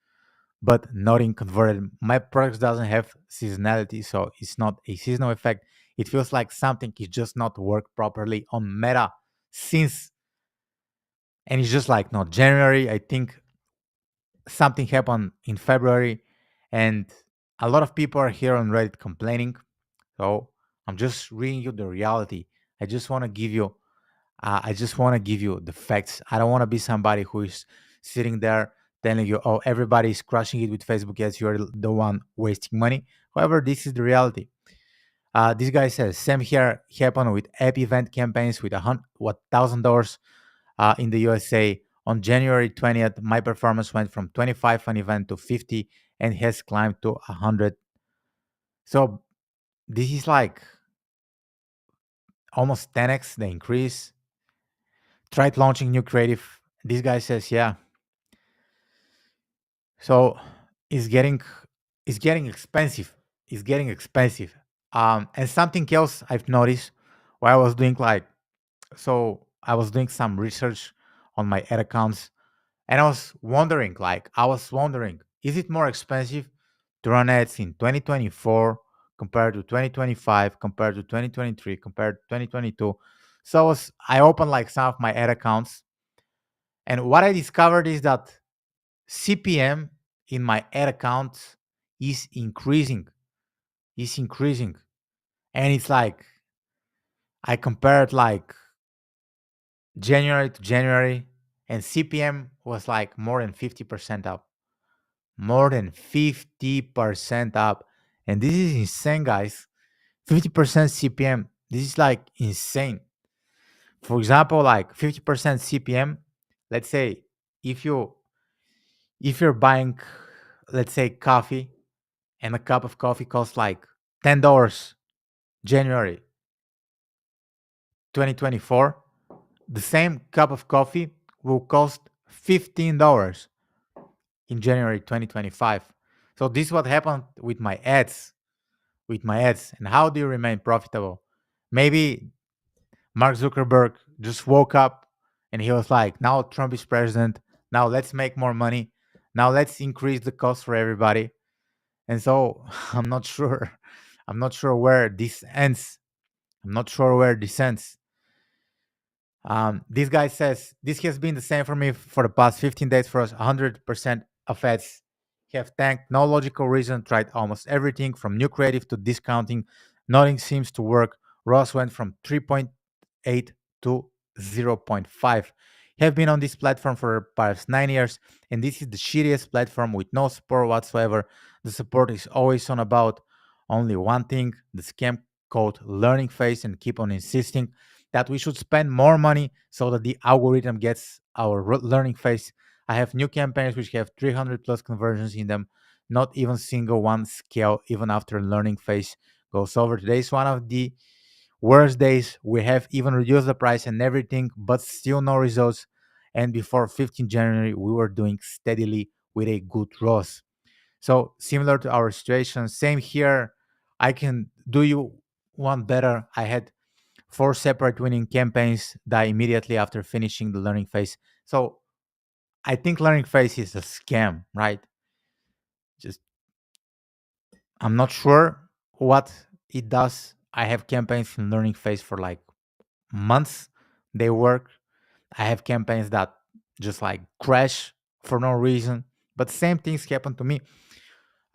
but nothing converted. My product doesn't have seasonality, so it's not a seasonal effect. It feels like something is just not work properly on Meta since, and it's just like not January. I think something happened in February, and a lot of people are here on Reddit complaining. So I'm just reading you the reality. I just want to give you I just want to give you the facts. I don't want to be somebody who is sitting there telling you, oh, everybody's crushing it with Facebook ads. You're the one wasting money. However, this is the reality. This guy says, same here happened with app event campaigns with $1,000 in the USA. On January 20th, my performance went from 25 an event to 50 and has climbed to 100. So this is like almost 10x the increase. Tried launching new creative. This guy says, yeah. So it's getting it's getting expensive. It's getting expensive. And something else I've noticed while I was doing I was doing some research on my ad accounts, and I was wondering, is it more expensive to run ads in 2024 compared to 2025, compared to 2023, compared to 2022? So I opened like some of my ad accounts, And what I discovered is that CPM in my ad account is increasing, is increasing. And it's like I compared like January to January, and CPM was like more than 50% up. More than 50% up. And this is insane, guys. 50% CPM. This is like insane. For example, like 50% CPM, let's say if you if you're buying, let's say, coffee, and a cup of coffee costs like $10 January 2024, the same cup of coffee will cost $15 in January 2025. So this is what happened with my ads, and how do you remain profitable? Maybe Mark Zuckerberg just woke up and he was like, now Trump is president. Now let's make more money. Now let's increase the cost for everybody. And so I'm not sure. I'm not sure where this ends. I'm not sure where this ends. This guy says this has been the same for me for the past 15 days. For us, 100% of ads have tanked. No logical reason. Tried almost everything from new creative to discounting. Nothing seems to work. Ross went from 3.8 to zero point 0.5. Have been on this platform for the past 9 years, and this is the shittiest platform with no support whatsoever. The support is always on about only one thing: the scam called learning phase, and keep on insisting that we should spend more money so that the algorithm gets our learning phase. I have new campaigns which have 300 plus conversions in them. Not even single one scale even after learning phase goes over. Today is one of the worst days. We have even reduced the price and everything, but still no results. And before 15 January, we were doing steadily with a good ROS. So similar to our situation, same here. I can do you one better. I had 4 separate winning campaigns die immediately after finishing the learning phase. So I think learning phase is a scam, right? Just I'm not sure what it does. I have campaigns in learning phase for like months. They work. I have campaigns that just like crash for no reason. But same things happen to me.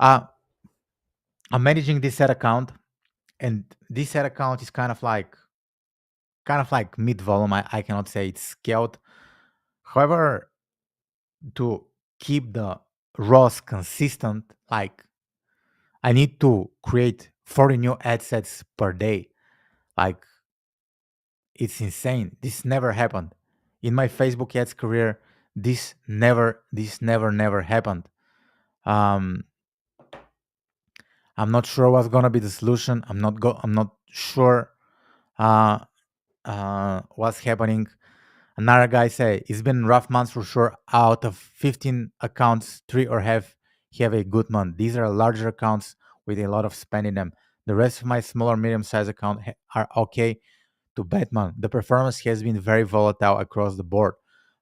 Uh, I'm managing this ad account, and this ad account is kind of like mid volume. I cannot say it's scaled. However, to keep the ROS consistent, like I need to create 40 new ad sets per day. Like it's insane. This never happened. In my Facebook ads career, this never happened. Um, I'm not sure what's gonna be the solution. I'm not sure uh, what's happening. Another guy say it's been rough months for sure. Out of 15 accounts, three or have a good month. These are larger accounts with a lot of spend in them. The rest of my smaller medium sized account are okay to Batman. The performance has been very volatile across the board.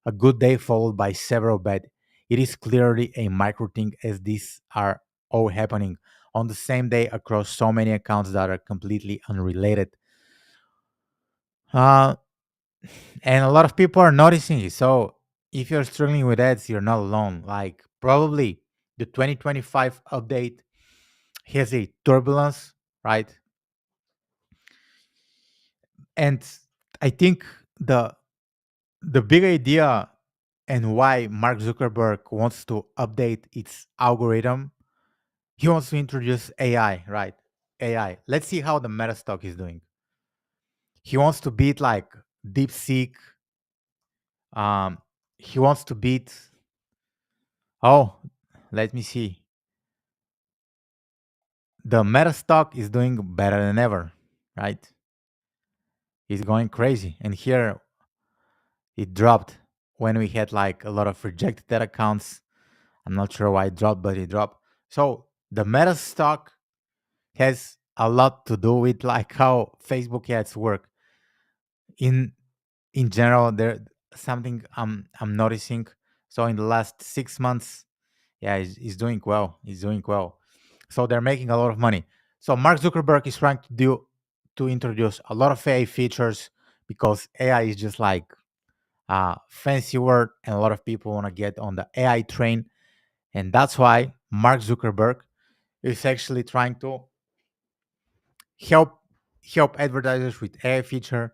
A good day followed by several bad. It is clearly a micro thing as these are all happening on the same day across so many accounts that are completely unrelated. Uh, and a lot of people are noticing it. So if you're struggling with ads, you're not alone. Like probably the 2025 update has a turbulence, right? And I think the the big idea and why Mark Zuckerberg wants to update its algorithm, he wants to introduce AI, right? AI. Let's see how the Metastock is doing. He wants to beat like DeepSeek. Um, he wants to beat. Oh, let me see. The Metastock is doing better than ever, right? He's going crazy, and here it dropped when we had like a lot of rejected accounts. I'm not sure why it dropped, but it dropped. So the Metastock has a lot to do with like how Facebook ads work. In in general, there something I'm noticing. So in the last 6 months, yeah, he's doing well. He's doing well. So they're making a lot of money. So Mark Zuckerberg is trying to introduce a lot of AI features because AI is just like fancy word, and a lot of people want to get on the AI train. And that's why Mark Zuckerberg is actually trying to help help advertisers with AI features.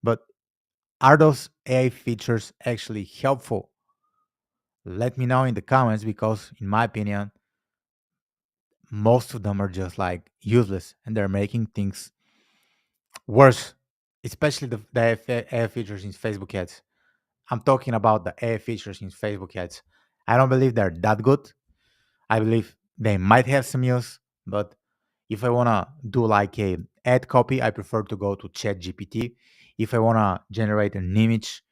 But are those AI features actually helpful? Let me know in the comments, because in my opinion, most of them are just like useless, and they're making things worse, especially the AI features in Facebook ads. I'm talking about the AI features in Facebook ads. I don't believe they're that good. I believe they might have some use, but if I wanna do like a ad copy, I prefer to go to ChatGPT. If I wanna generate an image,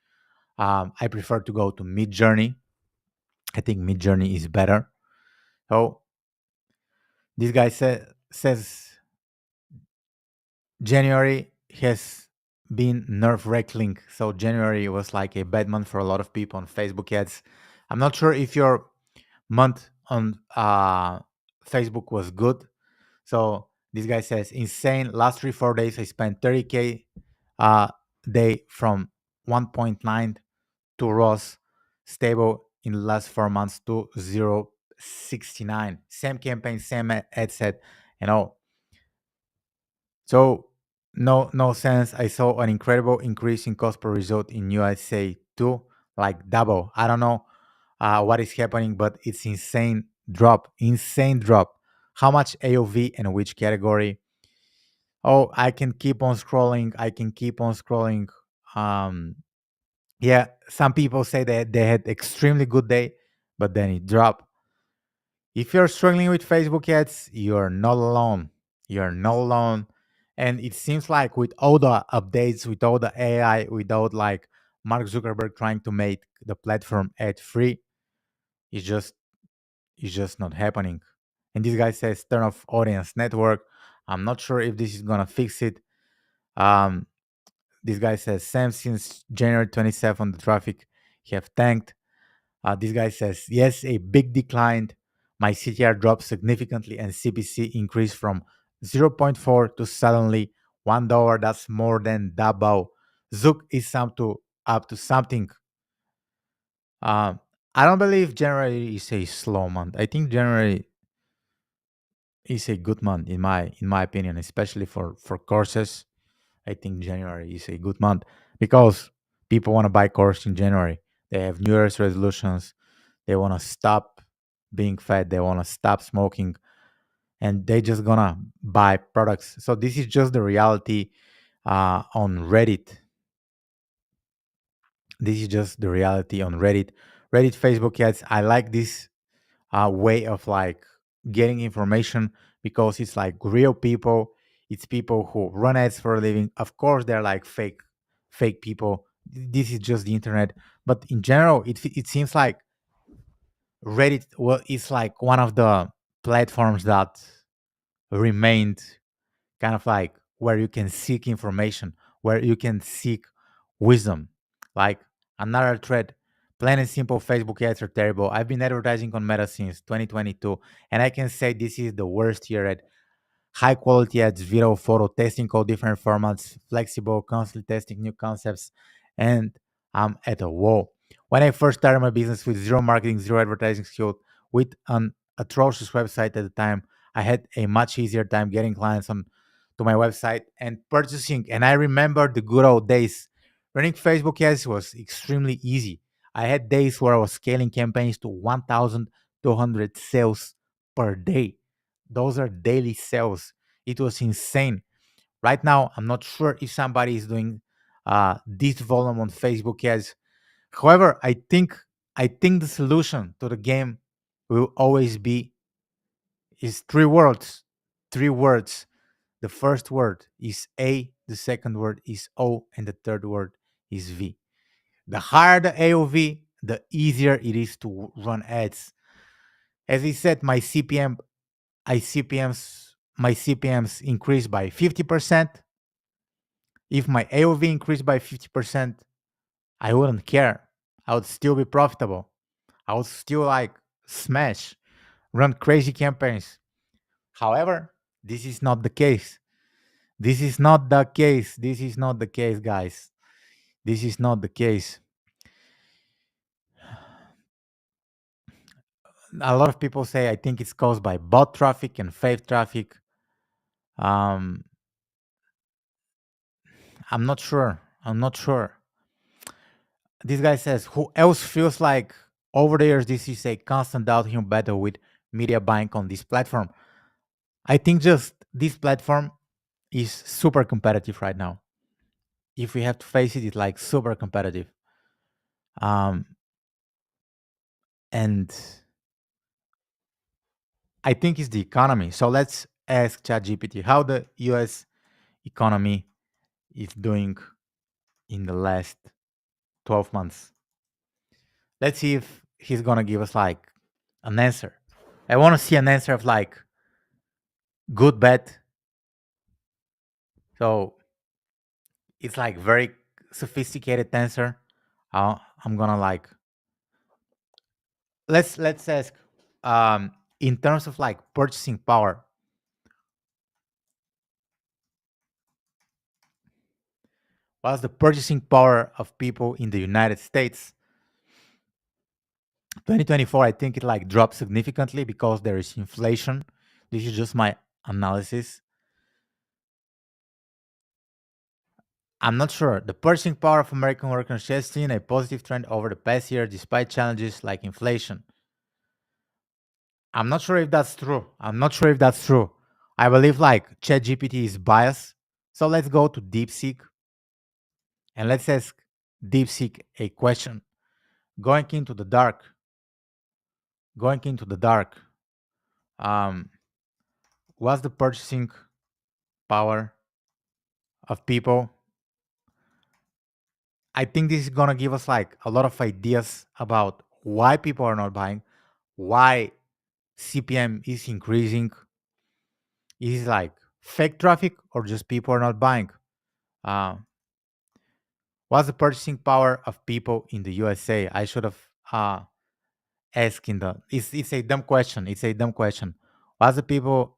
I prefer to go to Midjourney. I think Midjourney is better. So this guy says January has been nerve wracking. So January was like a bad month for a lot of people on Facebook ads. I'm not sure if your month on Facebook was good. So this guy says, insane. Last 3 4 days, I spent 30K day from 1.9 to Ross, stable in the last 4 months to 0.69. Same campaign, same ad set, and all. So no sense. I saw an incredible increase in cost per result in USA too, like double. I don't know what is happening, but it's insane drop. How much AOV and which category? Oh, I can keep on scrolling. I can keep on scrolling. Um, yeah, some people say that they had extremely good day, but then it dropped. If you're struggling with Facebook ads, you're not alone. You're not alone. And it seems like with all the updates, with all the AI, without like Mark Zuckerberg trying to make the platform ad free, it's just it's just not happening. And this guy says turn off audience network. I'm not sure if this is gonna fix it. Um, this guy says Sam since January 27th the traffic have tanked. This guy says, yes, a big decline. My CTR dropped significantly and CPC increased from zero point 0.4 to suddenly $1. That's more than double. Zook is up to something. Um, I don't believe January is a slow month. I think January is a good month in my opinion, especially for courses. I think January is a good month because people want to buy course in January. They have New Year's resolutions. They want to stop being fat. They want to stop smoking, and they just gonna buy products. So this is just the reality on Reddit. This is just the reality on Reddit. Reddit, Facebook ads. I like this way of like getting information because it's like real people. It's people who run ads for a living. Of course, they're like fake people. This is just the internet, but in general, it seems like Reddit is like one of the platforms that remained kind of like where you can seek information, where you can seek wisdom. Like another thread, plain and simple Facebook ads are terrible. I've been advertising on Meta since 2022, and I can say this is the worst year at high quality ads, video, photo, testing all different formats, flexible, constantly testing new concepts, and I'm at a wall. When I first started my business with zero marketing, zero advertising skill, with an atrocious website at the time, I had a much easier time getting clients on to my website and purchasing. And I remember the good old days. Running Facebook ads was extremely easy. I had days where I was scaling campaigns to 1,200 sales per day. Those are daily sales. It was insane. Right now, I'm not sure if somebody is doing this volume on Facebook ads. However, I think the solution to the game will always be is three words. Three words. The first word is A, the second word is O, and the third word is V. The higher the AOV, the easier it is to run ads. As I said, my CPMs increased by 50%. If my AOV increased by 50%, I wouldn't care. I would still be profitable. I would still like smash, run crazy campaigns. However, this is not the case. This is not the case. This is not the case, guys. This is not the case. A lot of people say I think it's caused by bot traffic and fake traffic. Um, I'm not sure. I'm not sure. This guy says, who else feels like over the years this is a constant downhill battle with media buying on this platform? I think just this platform is super competitive right now. If we have to face it, it's like super competitive. Um, and I think it's the economy. So let's ask ChatGPT how the US economy is doing in the last 12 months. Let's see if he's gonna give us like an answer. I want to see an answer of like good, bad. So it's like very sophisticated answer. I'm gonna like let's ask in terms of like purchasing power. What's the purchasing power of people in the United States? 2024, I think it like dropped significantly because there is inflation. This is just my analysis. I'm not sure. The purchasing power of American workers has seen a positive trend over the past year despite challenges like inflation. I'm not sure if that's true. I'm not sure if that's true. I believe like ChatGPT is biased. So let's go to DeepSeek and let's ask DeepSeek a question. Going into the dark, going into the dark, um, what's the purchasing power of people? I think this is gonna give us like a lot of ideas about why people are not buying, why CPM is increasing. Is it like fake traffic or just people are not buying? Uh, what's the purchasing power of people in the USA? I should have asked in the. It's a dumb question. It's a dumb question. What's the people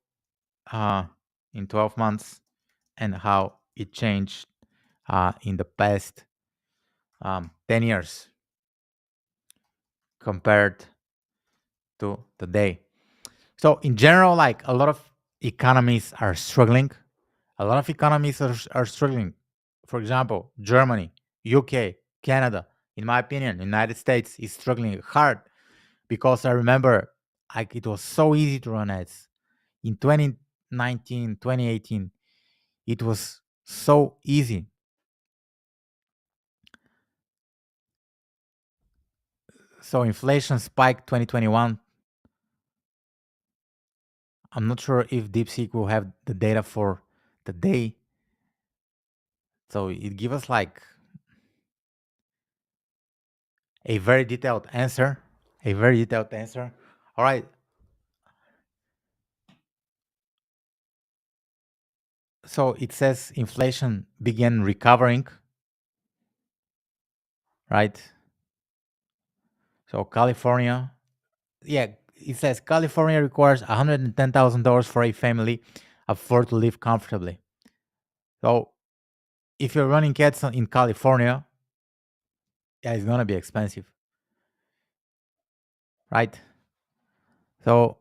uh, in 12 months and how it changed in the past 10 years compared to today? So in general, like a lot of economies are struggling. A lot of economies are struggling. For example, Germany, UK, Canada, in my opinion, United States is struggling hard because I remember like it was so easy to run ads. In 2019, 2018, it was so easy. So inflation spiked 2021. I'm not sure if DeepSeek will have the data for the day. So it gives us like a very detailed answer. A very detailed answer. All right. So it says inflation began recovering, right? So California, yeah, it says California requires $110,000 for a family afford to live comfortably. So if you're running cats in California, yeah, it's gonna be expensive, right? So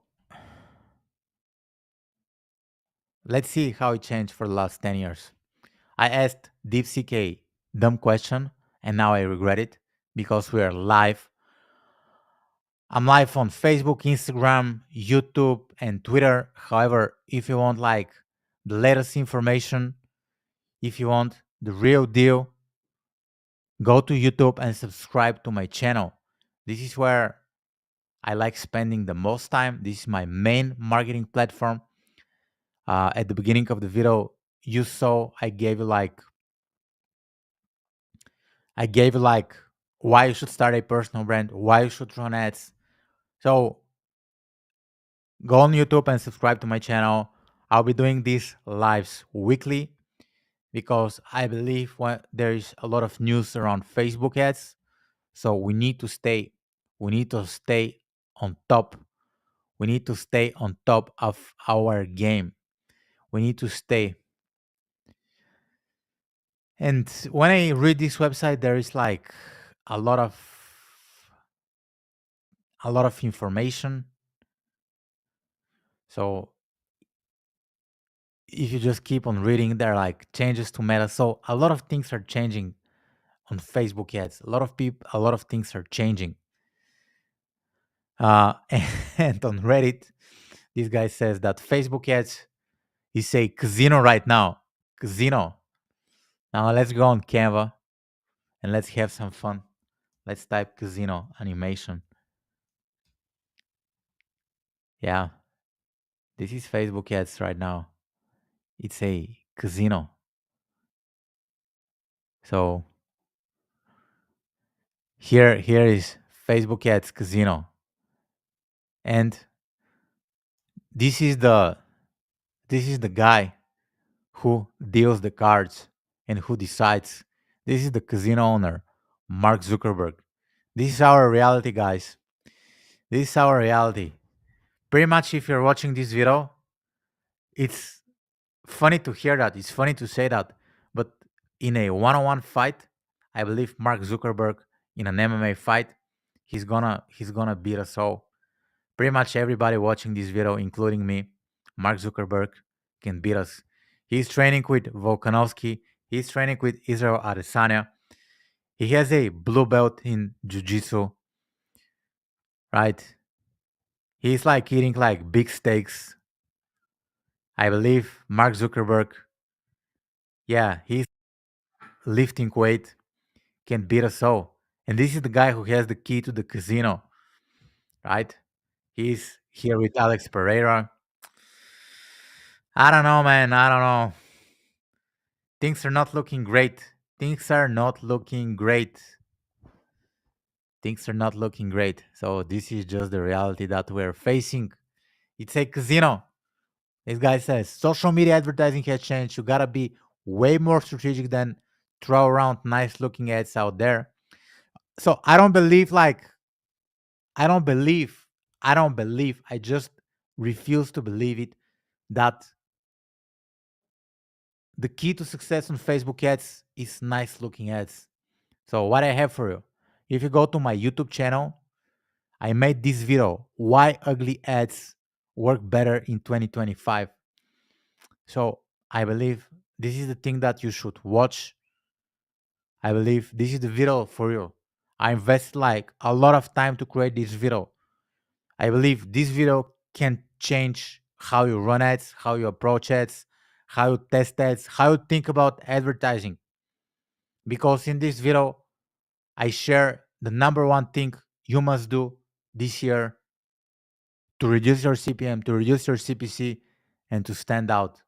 let's see how it changed for the last 10 years. I asked DeepSeek a dumb question, and now I regret it because we are live. I'm live on Facebook, Instagram, YouTube, and Twitter. However, if you want like the latest information, if you want the real deal, go to YouTube and subscribe to my channel. This is where I like spending the most time. This is my main marketing platform. At the beginning of the video, you saw I gave you like why you should start a personal brand, why you should run ads. So go on YouTube and subscribe to my channel. I'll be doing these lives weekly because I believe there is a lot of news around Facebook ads. So we need to stay on top. We need to stay on top of our game. We need to stay. And when I read this website, there is like a lot of information. So if you just keep on reading, there are like changes to Meta. So a lot of things are changing on Facebook ads. A lot of things are changing. Uh, and on Reddit, this guy says that Facebook ads is a casino right now. Casino. Now let's go on Canva and let's have some fun. Let's type casino animation. Yeah, this is Facebook ads right now. It's a casino. So here is Facebook ads casino. And this is the guy who deals the cards and who decides. This is the casino owner, Mark Zuckerberg. This is our reality, guys. This is our reality. Pretty much, if you're watching this video, it's funny to hear that. It's funny to say that. But in a one-on-one fight, I believe Mark Zuckerberg in an MMA fight, he's gonna beat us all. Pretty much everybody watching this video, including me, Mark Zuckerberg, can beat us. He's training with Volkanovski. He's training with Israel Adesanya. He has a blue belt in Jiu-Jitsu, right? He's like eating like big steaks. I believe Mark Zuckerberg, yeah, he's lifting weight, can beat us all. And this is the guy who has the key to the casino, right? He's here with Alex Pereira. I don't know, man. I don't know. Things are not looking great. Things are not looking great. Things are not looking great. So this is just the reality that we're facing. It's a casino. This guy says social media advertising has changed. You gotta be way more strategic than throw around nice looking ads out there. So I don't believe, I just refuse to believe it that the key to success on Facebook ads is nice looking ads. So what I have for you, if you go to my YouTube channel, I made this video, why ugly ads work better in 2025. So I believe this is the thing that you should watch. I believe this is the video for you. I invest like a lot of time to create this video. I believe this video can change how you run ads, how you approach ads, how you test ads, how you think about advertising. Because in this video, I share the number one thing you must do this year to reduce your CPM, to reduce your CPC, and to stand out.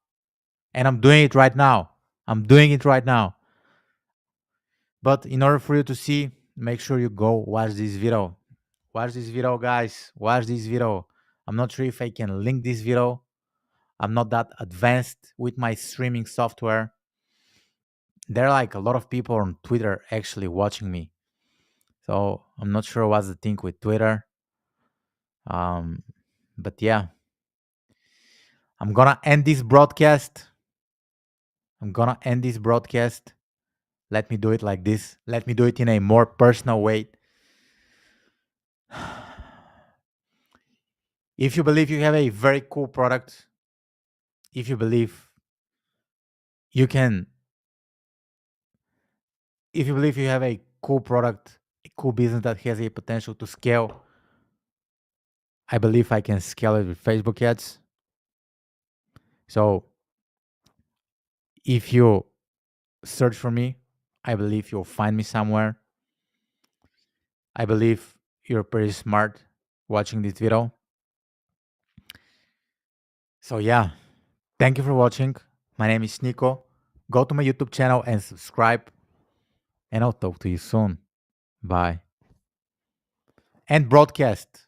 And I'm doing it right now. I'm doing it right now. But in order for you to see, make sure you go watch this video. Watch this video, guys. Watch this video. I'm not sure if I can link this video. I'm not that advanced with my streaming software. There are like a lot of people on Twitter actually watching me. So I'm not sure what's the thing with Twitter. Um, but yeah, I'm gonna end this broadcast. I'm gonna end this broadcast. Let me do it like this. Let me do it in a more personal way. If you believe you have a very cool product, if you believe you can, if you believe you have a cool product, a cool business that has a potential to scale, I believe I can scale it with Facebook ads. So if you search for me, I believe you'll find me somewhere. I believe you're pretty smart watching this video. So yeah, thank you for watching. My name is Nico. Go to my YouTube channel and subscribe. And I'll talk to you soon. Bye. And broadcast.